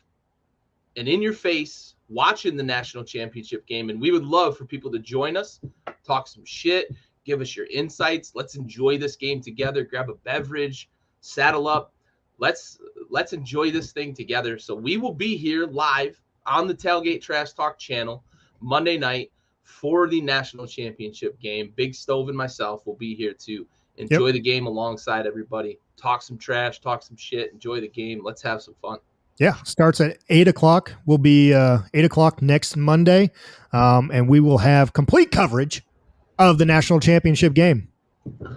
B: and in your face watching the national championship game. And we would love for people to join us, talk some shit, give us your insights. Let's enjoy this game together. Grab a beverage, saddle up. Let's enjoy this thing together. So we will be here live on the Tailgate Trash Talk channel Monday night for the national championship game. Big Stove and myself will be here to enjoy the game alongside everybody. Talk some trash, talk some shit, enjoy the game. Let's have some fun.
A: Yeah, starts at 8 o'clock. We'll be 8 o'clock next Monday, and we will have complete coverage of the national championship game,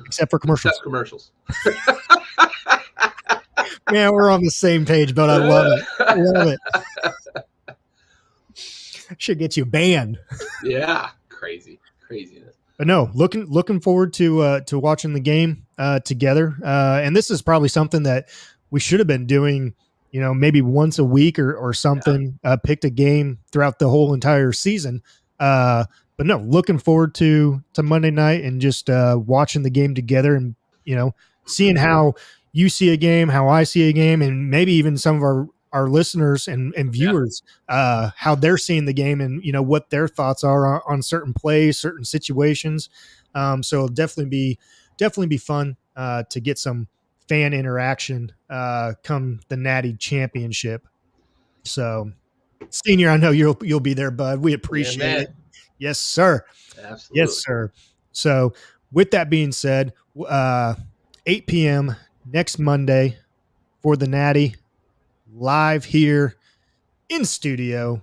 A: except for commercials.
B: Except commercials.
A: Man, we're on the same page, but I love it. I love it. Should get you banned.
B: Yeah, craziness.
A: But no, looking forward to watching the game together. And this is probably something that we should have been doing, maybe once a week or something. Picked a game throughout the whole entire season. But no, looking forward to Monday night and just watching the game together and seeing how you see a game, how I see a game, and maybe even some of our listeners and viewers, how they're seeing the game and, what their thoughts are on certain plays, certain situations. So it'll definitely be fun to get some fan interaction come the Natty Championship. So Senior, I know you'll be there, bud. We appreciate it. Yes, sir.
B: Absolutely.
A: Yes, sir. So with that being said, 8 p.m. next Monday for the Natty, live here in studio.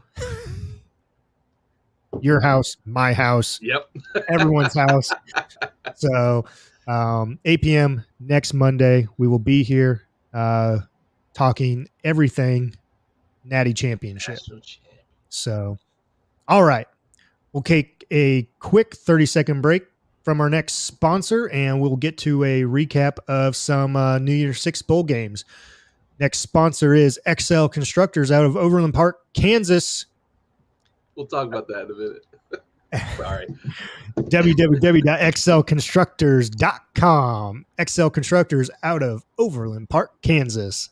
A: Your house, my house.
B: Yep.
A: Everyone's house. So 8 p.m. next Monday, we will be here talking everything Natty Championship. So, all right. We'll take a quick 30-second break from our next sponsor, and we'll get to a recap of some New Year's Six bowl games. Next sponsor is XL Constructors out of Overland Park, Kansas.
B: We'll talk about that in a minute. Sorry.
A: www.xlconstructors.com. XL Constructors out of Overland Park, Kansas.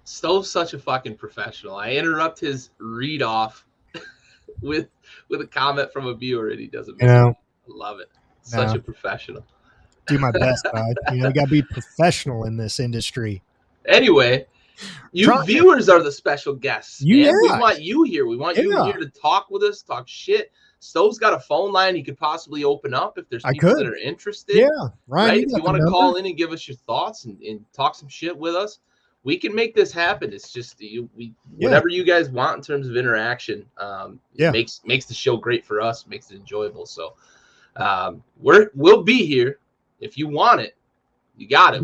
B: Stove's such a fucking professional. I interrupt his read off with a comment from a viewer, and he doesn't miss it. I love it. Such a professional.
A: Do my best, bud. You got to be professional in this industry.
B: Anyway, you viewers are the special guests.
A: Yeah.
B: We want you here. We want you here to talk with us, talk shit. Stove's got a phone line he could possibly open up if there's people that are interested.
A: Yeah,
B: right. If you want to call in and give us your thoughts and talk some shit with us, we can make this happen. It's just whatever you guys want in terms of interaction. Makes the show great for us, makes it enjoyable. So we'll be here if you want it. You got it.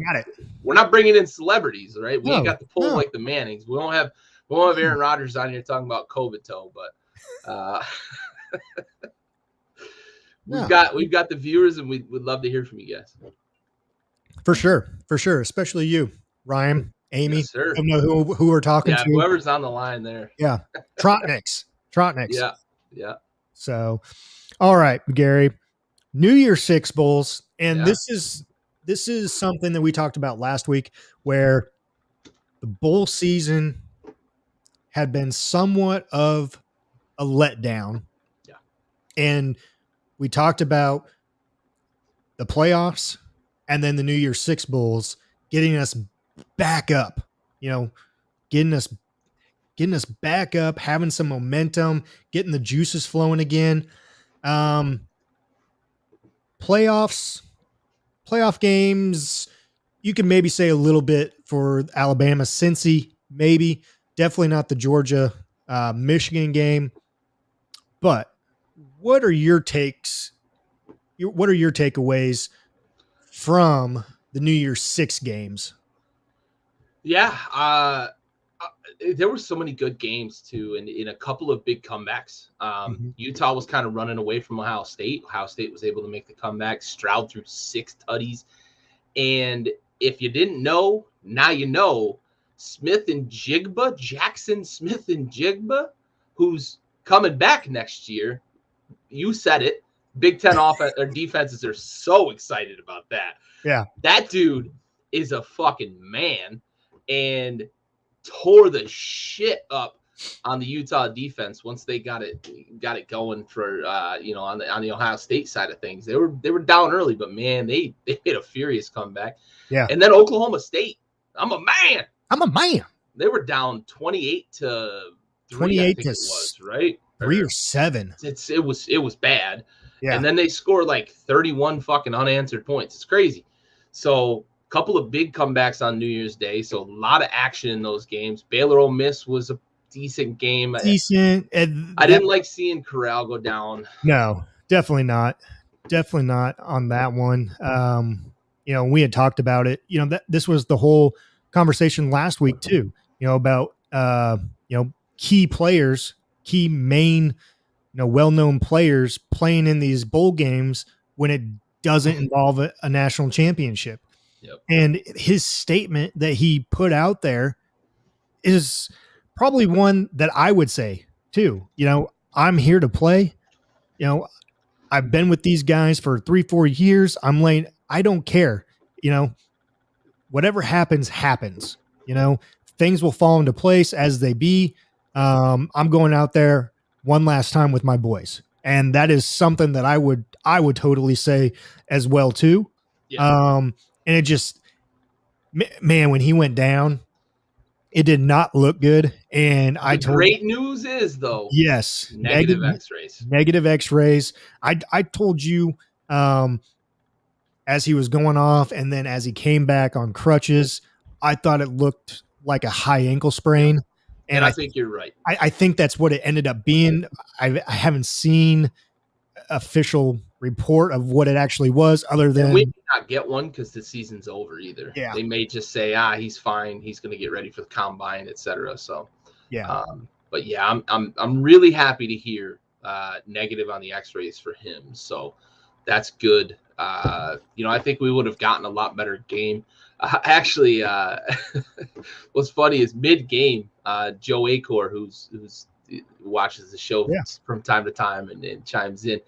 B: We're not bringing in celebrities, right? We ain't got the pull like the Mannings. We won't have Aaron Rodgers on here talking about COVID toe, but we've got the viewers, and we'd love to hear from you guys.
A: For sure, especially you, Ryan. Amy,
B: yes, sir.
A: I don't know who we're talking to.
B: Whoever's on the line there.
A: Yeah, Trotniks.
B: Yeah.
A: So, all right, Gary, New Year's Six bowls, and this is something that we talked about last week, where the bowl season had been somewhat of a letdown.
B: Yeah,
A: and we talked about the playoffs and then the New Year's Six bowls getting us back up, getting us back up, having some momentum, getting the juices flowing again. Playoff games, you can maybe say a little bit for Alabama, Cincy, maybe. Definitely not the Georgia Michigan game. But what are your takes? What are your takeaways from the New Year's Six games?
B: Yeah, there were so many good games too, and in a couple of big comebacks.
A: Mm-hmm.
B: Utah was kind of running away from Ohio State. Ohio State was able to make the comeback. Stroud threw 6 tutties, and if you didn't know, now you know. Smith and Jigba, Jackson Smith and Jigba, who's coming back next year. You said it. Big Ten offense or defenses are so excited about that.
A: Yeah.
B: That dude is a fucking man, and tore the shit up on the Utah defense once they got it going for on the Ohio State side of things. They were down early, but man, they hit a furious comeback.
A: Yeah.
B: And then Oklahoma State, I'm a man. They were down 28-3,
A: 28
B: I think
A: to
B: it was, right?
A: 3 or 7.
B: It was bad.
A: Yeah.
B: And then they scored like 31 fucking unanswered points. It's crazy. So couple of big comebacks on New Year's Day, so a lot of action in those games. Baylor Ole Miss was a decent game.
A: Decent.
B: I didn't like seeing Corral go down.
A: No, definitely not. Definitely not on that one. We had talked about it. This was the whole conversation last week too. About key players, key main, well-known players playing in these bowl games when it doesn't involve a national championship.
B: Yep.
A: And his statement that he put out there is probably one that I would say too. I'm here to play. I've been with these guys for 3-4 years. I'm late. I don't care. Whatever happens. Things will fall into place as they be. I'm going out there one last time with my boys. And that is something that I would totally say as well too.
B: Yeah.
A: And it just, man, when he went down, it did not look good. And
B: great news is though,
A: yes,
B: negative X-rays.
A: Negative X-rays. I told you, as he was going off, and then as he came back on crutches, I thought it looked like a high ankle sprain.
B: And I think you're right.
A: I think that's what it ended up being. I haven't seen official report of what it actually was, other than
B: we did not get one because the season's over either.
A: Yeah.
B: They may just say, he's fine. He's going to get ready for the combine, etc. So,
A: yeah.
B: But yeah, I'm really happy to hear negative on the X-rays for him. So that's good. I think we would have gotten a lot better game. Actually, what's funny is mid-game, Joe Acor, who's watches the show from time to time and chimes in,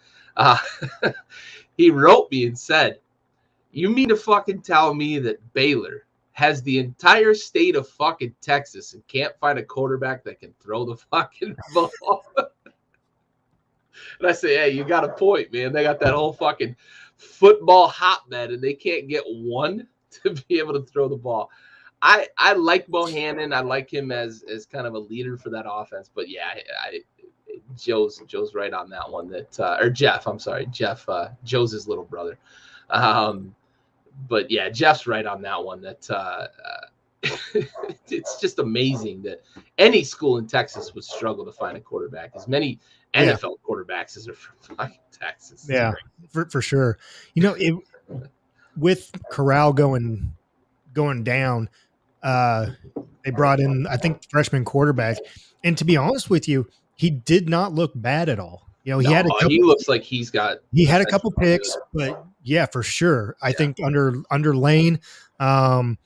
B: he wrote me and said, "You mean to fucking tell me that Baylor has the entire state of fucking Texas and can't find a quarterback that can throw the fucking ball?" And I say, hey, you got a point, man. They got that whole fucking football hotbed, and they can't get one to be able to throw the ball. I like Bohannon. I like him as kind of a leader for that offense. But yeah, Joe's right on that one. Or Jeff, I'm sorry, Jeff. Joe's his little brother. But yeah, Jeff's right on that one. It's just amazing that any school in Texas would struggle to find a quarterback. As many NFL quarterbacks as are from fucking Texas.
A: Yeah, for sure. With Corral going down, they brought in, I think, freshman quarterback. And to be honest with you, he did not look bad at all. He
B: looks like he
A: had a couple picks, but yeah, for sure. I think under Lane, I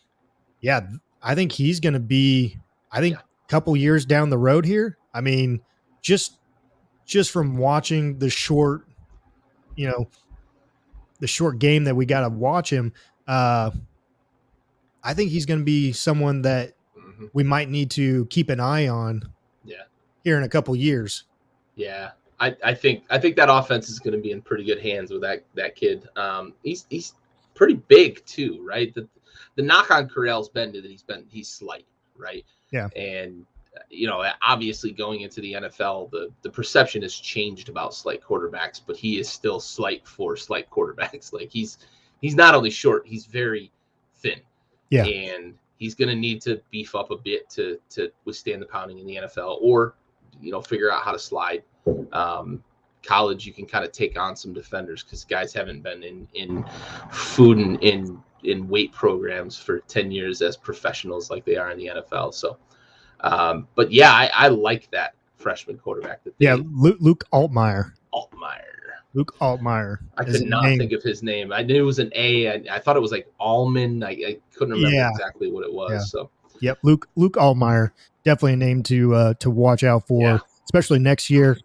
A: think he's going to be, a couple years down the road here. I mean, just from watching the short game that we got to watch him, I think he's going to be someone that we might need to keep an eye on here in a couple years.
B: Yeah. I think that offense is going to be in pretty good hands with that kid. He's pretty big too, right? The knock on Corral's been that he's slight, right?
A: Yeah.
B: And obviously going into the NFL, the perception has changed about slight quarterbacks, but he is still slight for slight quarterbacks. Like he's not only short, he's very thin.
A: Yeah.
B: And he's going to need to beef up a bit to withstand the pounding in the NFL, or figure out how to slide. college you can kind of take on some defenders because guys haven't been in food and in weight programs for 10 years as professionals like they are in the NFL. So, but yeah, I like that freshman quarterback that they.
A: Yeah, Luke Altmaier.
B: Altmaier.
A: Luke Altmaier.
B: I could not think of his name. I knew it was an A. I thought it was like Allman. I couldn't remember exactly what it was.
A: Yeah.
B: So,
A: yep, Luke Altmaier, definitely a name to watch out for, especially next year.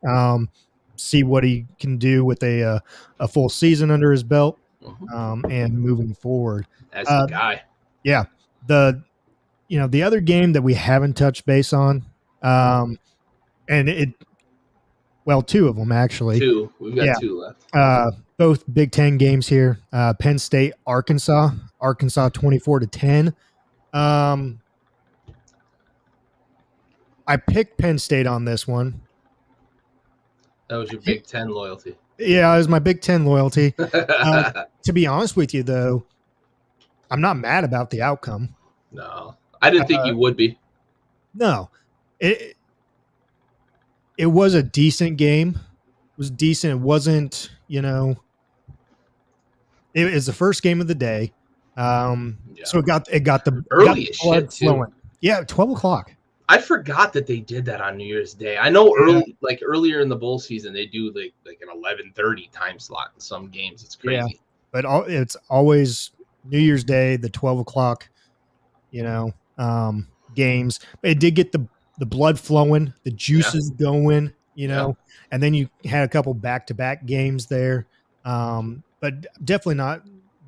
A: See what he can do with a full season under his belt, and moving forward.
B: As the guy.
A: Yeah. The other game that we haven't touched base on, and two of them actually.
B: Two. We've got two left.
A: Both Big Ten games here. Penn State, Arkansas 24-10. I picked Penn State on this one.
B: That was your Big Ten loyalty.
A: Yeah, it was my Big Ten loyalty. To be honest with you, though, I'm not mad about the outcome.
B: No, I didn't think you would be.
A: No, it was a decent game. It was decent. It wasn't, it is the first game of the day. So it got the
B: early as shit too.
A: Flowing. Yeah, 12 o'clock.
B: I forgot that they did that on New Year's Day. I know earlier in the bowl season they do like an 11:30 time slot in some games. It's crazy.
A: Yeah, but it's always New Year's Day, the 12 o'clock, games. It did get the blood flowing, the juices going, and then you had a couple back-to-back games there. But definitely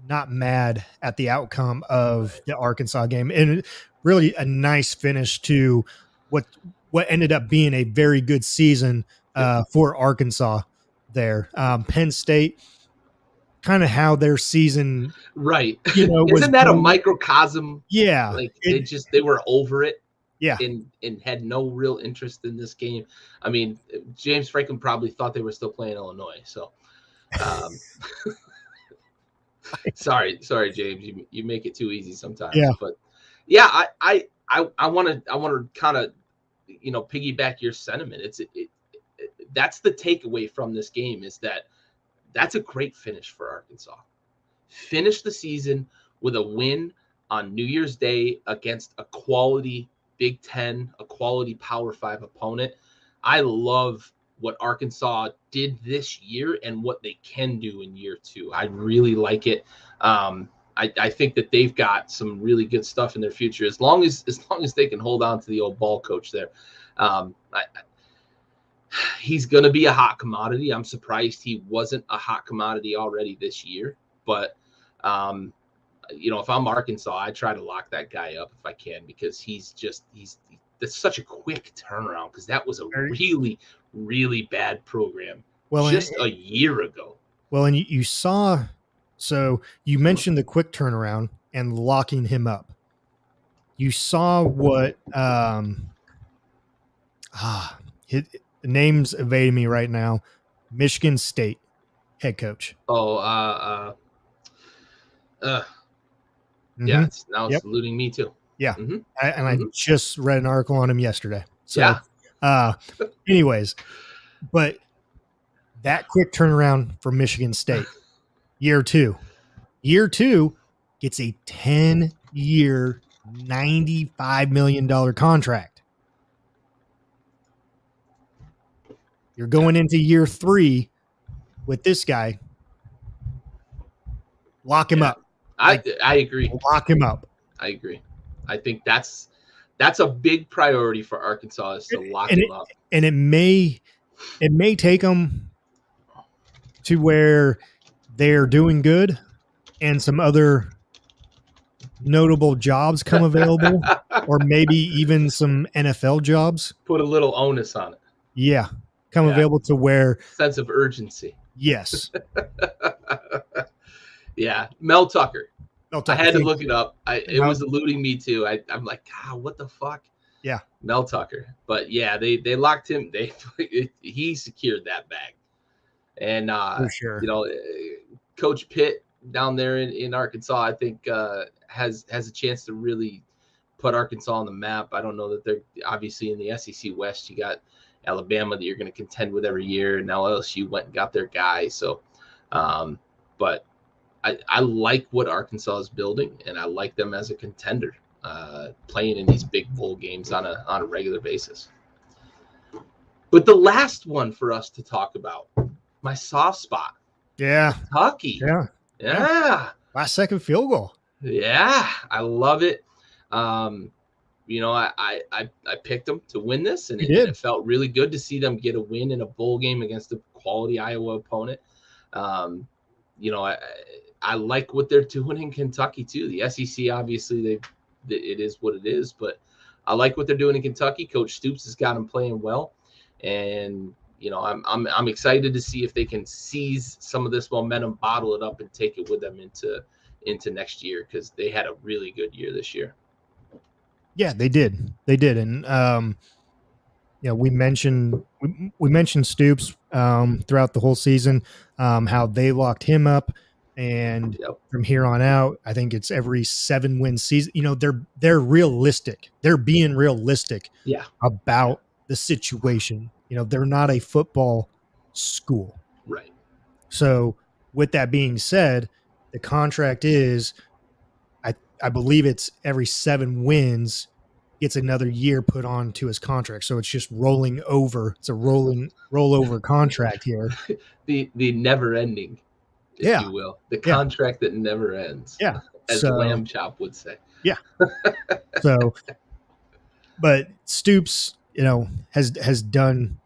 A: not mad at the outcome of the Arkansas game, and really a nice finish to what ended up being a very good season for Arkansas there. Penn State, kind of how their season,
B: right? Isn't that a microcosm?
A: Yeah,
B: like they were over it.
A: Yeah,
B: and had no real interest in this game. I mean, James Franklin probably thought they were still playing Illinois. So, sorry, James, you make it too easy sometimes.
A: Yeah,
B: but yeah, I want to kind of piggyback your sentiment. That's the takeaway from this game is that's a great finish for Arkansas. Finish the season with a win on New Year's Day against a quality Big Ten, a quality Power 5 opponent. I love what Arkansas did this year and what they can do in year two. I really like it. I think that they've got some really good stuff in their future as long as they can hold on to the old ball coach there. He's going to be a hot commodity. I'm surprised he wasn't a hot commodity already this year. But, if I'm Arkansas, I try to lock that guy up if I can because that's such a quick turnaround because that was a really, really bad program just a year ago.
A: Well, and you saw, so you mentioned the quick turnaround and locking him up. You saw what, the name's evading me right now. Michigan State head coach.
B: Oh, yeah, it's eluding me too.
A: Yeah, I just read an article on him yesterday. So, anyways, but that quick turnaround for Michigan State, year two gets a 10-year, $95 million contract. You're going into year three with this guy. Lock him up.
B: I agree.
A: Lock him up.
B: I agree. I think that's a big priority for Arkansas is to lock him up.
A: And it may take them to where they're doing good and some other notable jobs come available or maybe even some NFL jobs.
B: Put a little onus on it.
A: Yeah. Come available to where
B: sense of urgency.
A: Yes.
B: Yeah. Mel Tucker. I had to look it up. It was eluding me too. I'm like, God, what the fuck?
A: Yeah.
B: Mel Tucker. But yeah, they locked him. He secured that bag. And
A: for sure.
B: Coach Pitt down there in Arkansas, I think has a chance to really put Arkansas on the map. I don't know that they're obviously in the SEC West. You got Alabama that you're going to contend with every year. And now LSU went and got their guy. So, but I like what Arkansas is building, and I like them as a contender, playing in these big bowl games on a regular basis. But the last one for us to talk about, my soft spot.
A: Yeah.
B: Kentucky. Yeah.
A: Last second field goal.
B: Yeah. I love it. You know, I picked them to win this, and it felt really good to see them get a win in a bowl game against a quality Iowa opponent. You know, I like what they're doing in Kentucky too. The SEC, obviously, it is what it is, but I like what they're doing in Kentucky. Coach Stoops has got them playing well, and you know, I'm excited to see if they can seize some of this momentum, bottle it up, and take it with them into next year, because they had a really good year this year.
A: Yeah, they did, and you know, we mentioned Stoops throughout the whole season, how they locked him up, and from here on out, I think it's every 7-win season. You know, they're realistic. They're being realistic about the situation. You know, they're not a football school.
B: Right.
A: So with that being said, the contract is, I believe it's every 7 wins gets another year put on to his contract. So it's just rolling over. It's a rollover contract here.
B: The never ending, if you will. The contract that never ends.
A: Yeah.
B: As Lamb Chop would say.
A: Yeah. So, but Stoops, you know, has done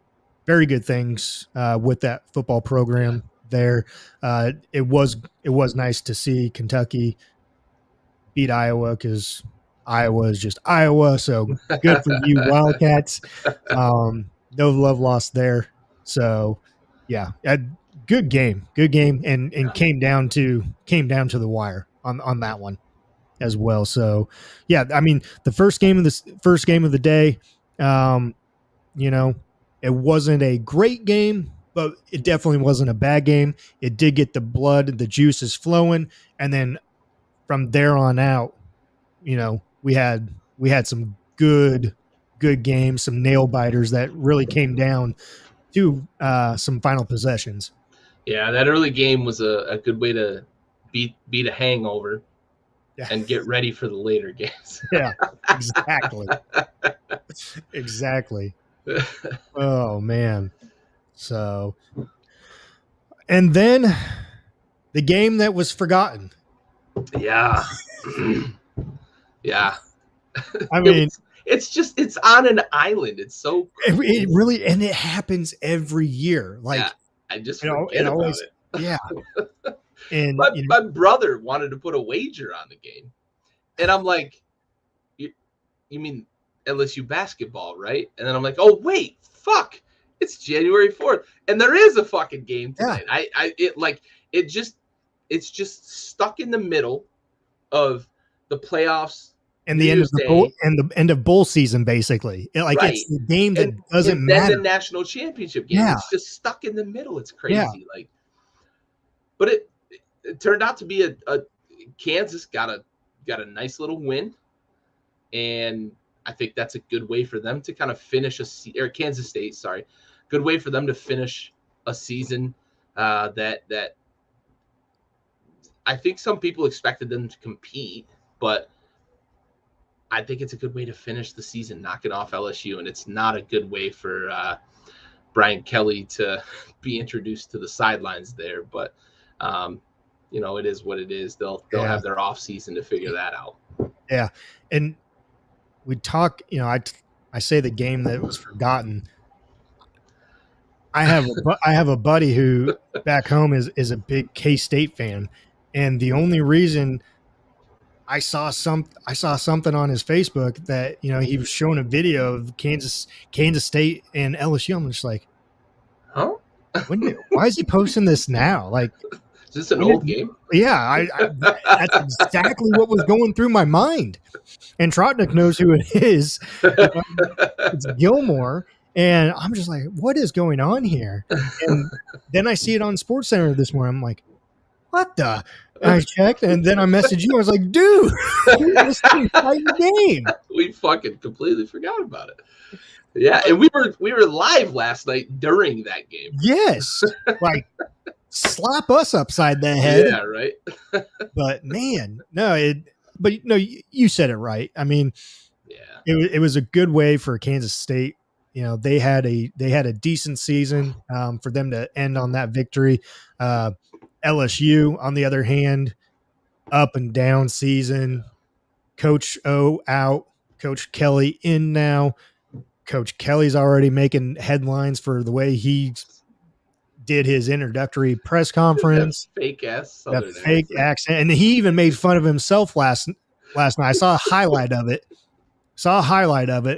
A: very good things with that football program there. It was nice to see Kentucky beat Iowa, because Iowa is just Iowa. So good for you, Wildcats. No love lost there. So yeah, good game, and came down to the wire on that one as well. So yeah, I mean, the first game of the day, you know, it wasn't a great game, but it definitely wasn't a bad game. It did get the blood, the juices flowing, and then from there on out, you know, we had some good games, some nail biters that really came down to some final possessions.
B: Yeah, that early game was a good way to beat a hangover and get ready for the later games.
A: Yeah, exactly. Exactly. Oh man. So, and then the game that was forgotten.
B: Yeah. Yeah.
A: I mean,
B: it's on an island. It's so
A: it really, and it happens every year. Like,
B: I just forget about it.
A: Yeah. And
B: my brother wanted to put a wager on the game, and I'm like, you mean LSU basketball, right? And then I'm like, oh wait, fuck, it's January 4th, and there is a fucking game tonight. It's just stuck in the middle of the playoffs
A: and the end of bowl season, basically. It's the game that doesn't matter.
B: Then the national championship game. Yeah. It's just stuck in the middle. It's crazy. Yeah. But it turned out to be a Kansas got a nice little win, and I think that's a good way for them to kind of finish or Kansas State, sorry, good way for them to finish a season that I think some people expected them to compete, but I think it's a good way to finish the season, knocking off LSU, and it's not a good way for Brian Kelly to be introduced to the sidelines there. But you know, it is what it is. They'll have their off season to figure that out.
A: Yeah, and we talk. You know, I say the game that was forgotten. I have a buddy who back home is a big K-State fan, and the only reason I saw something on his Facebook that, you know, he was showing a video of Kansas State and LSU. I'm just like,
B: huh?
A: Why is he posting this now? Like,
B: is this an old game?
A: Yeah, that's exactly what was going through my mind. And Trotnick knows who it is. It's Gilmore. And I'm just like, what is going on here? And then I see it on SportsCenter this morning. I'm like, what the? And I checked, and then I messaged you. I was like, dude, this is the game.
B: We fucking completely forgot about it. Yeah, and we were live last night during that game.
A: Yes, like slap us upside the head.
B: Yeah, right.
A: But man, no, But no, you said it right. I mean,
B: Yeah,
A: it was a good way for Kansas State. You know, they had a decent season for them to end on that victory. LSU, on the other hand, up and down season. Coach O out, Coach Kelly in now. Coach Kelly's already making headlines for the way he did his introductory press
B: that
A: conference.
B: fake ass
A: That
B: Southern
A: fake accent, and he even made fun of himself last night. I saw a highlight of it.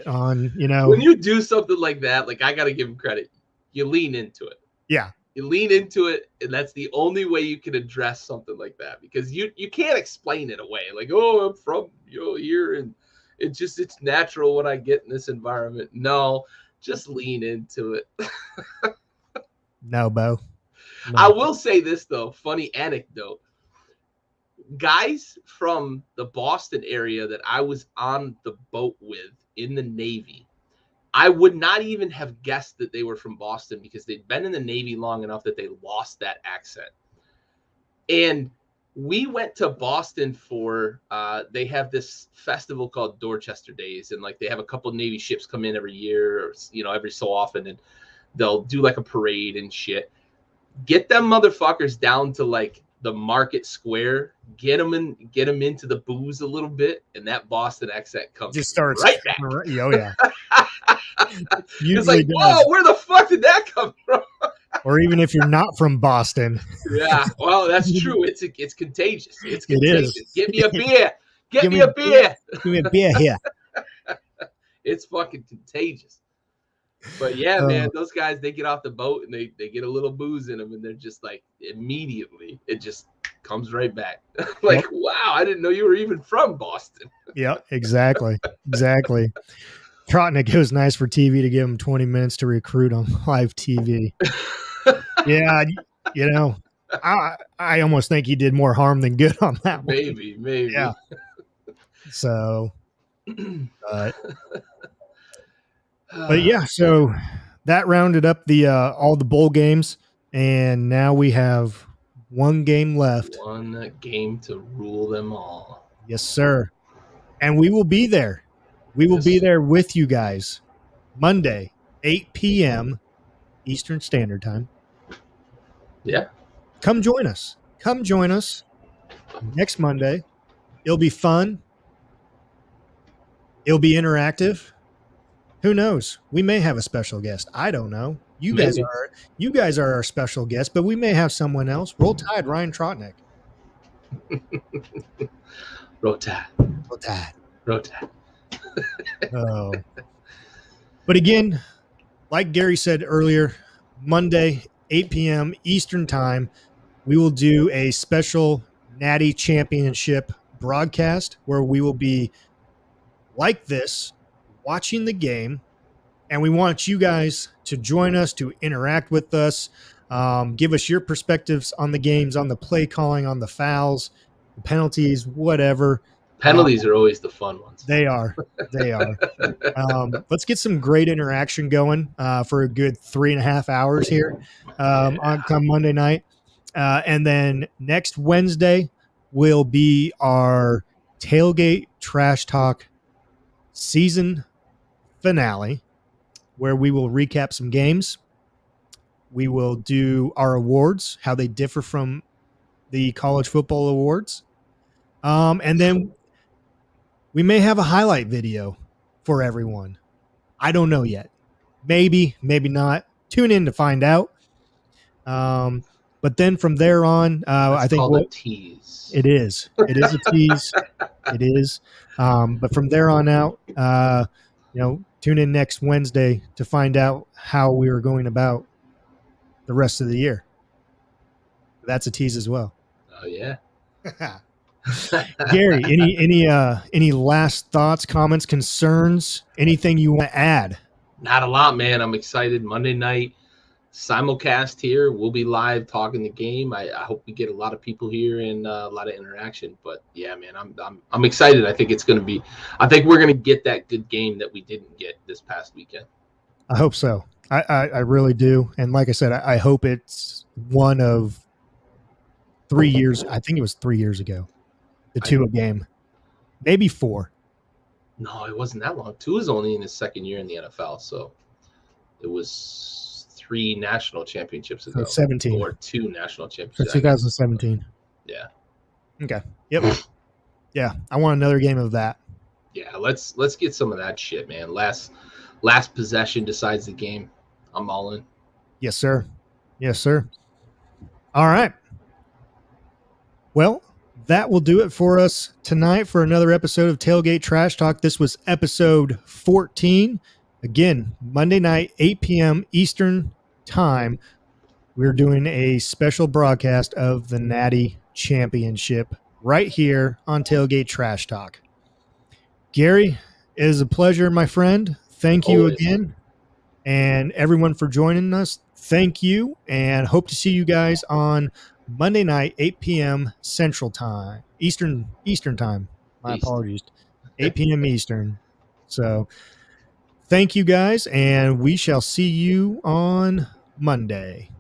A: On
B: When you do something like that, like, I got to give him credit. You lean into it.
A: Yeah.
B: You lean into it, and that's the only way you can address something like that, because you can't explain it away. Like, oh, I'm from here, and it's natural when I get in this environment. No, just lean into it.
A: No, Bo. No.
B: I will say this though, funny anecdote. Guys from the Boston area that I was on the boat with in the Navy, I would not even have guessed that they were from Boston, because they'd been in the Navy long enough that they lost that accent. And we went to Boston for they have this festival called Dorchester Days, and like they have a couple of Navy ships come in every year, or every so often, and they'll do like a parade and shit. Get them motherfuckers down to like the Market Square, get them into the booze a little bit, and that Boston accent comes
A: Just starts
B: right back.
A: Oh yeah.
B: It's like, whoa, where the fuck did that come from?
A: Or even if you're not from Boston.
B: Yeah, well, that's true. It's contagious. It's contagious.
A: It is.
B: Get me a beer. Get me a beer.
A: Give me a beer here.
B: It's fucking contagious. But yeah, man, those guys, they get off the boat and they get a little booze in them, and they're just like, immediately it just comes right back. Like, yep. Wow, I didn't know you were even from Boston.
A: Yeah, exactly. Trotnick, it was nice for TV to give him 20 minutes to recruit on live TV. Yeah, I almost think he did more harm than good on that one.
B: Maybe.
A: Yeah. So, but yeah, so that rounded up the all the bowl games, and now we have one game left.
B: One game to rule them all.
A: Yes, sir. And we will be there. We will be there with you guys Monday, 8 p.m. Eastern Standard Time.
B: Yeah.
A: Come join us. Next Monday. It'll be fun. It'll be interactive. Who knows? We may have a special guest. I don't know. You guys are our special guest, but we may have someone else. Roll Tide, Ryan Trotnick.
B: Roll Tide.
A: Oh. But again, like Gary said earlier, Monday, 8 p.m. Eastern Time, we will do a special Natty Championship broadcast where we will be like this, watching the game, and we want you guys to join us, to interact with us, give us your perspectives on the games, on the play calling, on the fouls, the penalties, whatever.
B: Penalties are always the fun ones.
A: They are. Let's get some great interaction going for a good 3.5 hours here on come Monday night. And then next Wednesday will be our Tailgate Trash Talk season finale, where we will recap some games. We will do our awards, how they differ from the college football awards. And then we may have a highlight video for everyone. I don't know yet. Maybe not. Tune in to find out. But then from there on, I think
B: called a tease.
A: It is. It is a tease. It is. But from there on out, tune in next Wednesday to find out how we are going about the rest of the year. That's a tease as well.
B: Oh yeah.
A: Gary, any last thoughts, comments, concerns, anything you want to add?
B: Not a lot, man. I'm excited. Monday night simulcast here. We'll be live talking the game. I hope we get a lot of people here and a lot of interaction. But yeah, man, I'm excited. I think we're gonna get that good game that we didn't get this past weekend.
A: I hope so. I really do. And like I said, I hope it's one of 3 years. I think it was 3 years ago. The Tua game, maybe 4.
B: No, it wasn't that long. Tua was only in his second year in the NFL, so it was 3 national championships
A: So
B: ago,
A: 17.
B: or 2 national
A: So
B: championships. I guess.
A: 2017.
B: Yeah,
A: Okay. Yep. Yeah. I want another game of that.
B: yeah. Let's get some of that shit, man. Last possession decides the game. I'm all in.
A: Yes, sir. Yes, sir. All right. Well, that will do it for us tonight for another episode of Tailgate Trash Talk. This was episode 14. Again, Monday night, 8 p.m. Eastern Time. We're doing a special broadcast of the Natty Championship right here on Tailgate Trash Talk. Gary, it is a pleasure, my friend. Thank you
B: Always.
A: again. And everyone for joining us. Thank you, and hope to see you guys on Monday night, 8 p.m. Central Time, Eastern Time. My
B: East.
A: apologies. 8 p.m. Eastern. So thank you guys, and we shall see you on Monday.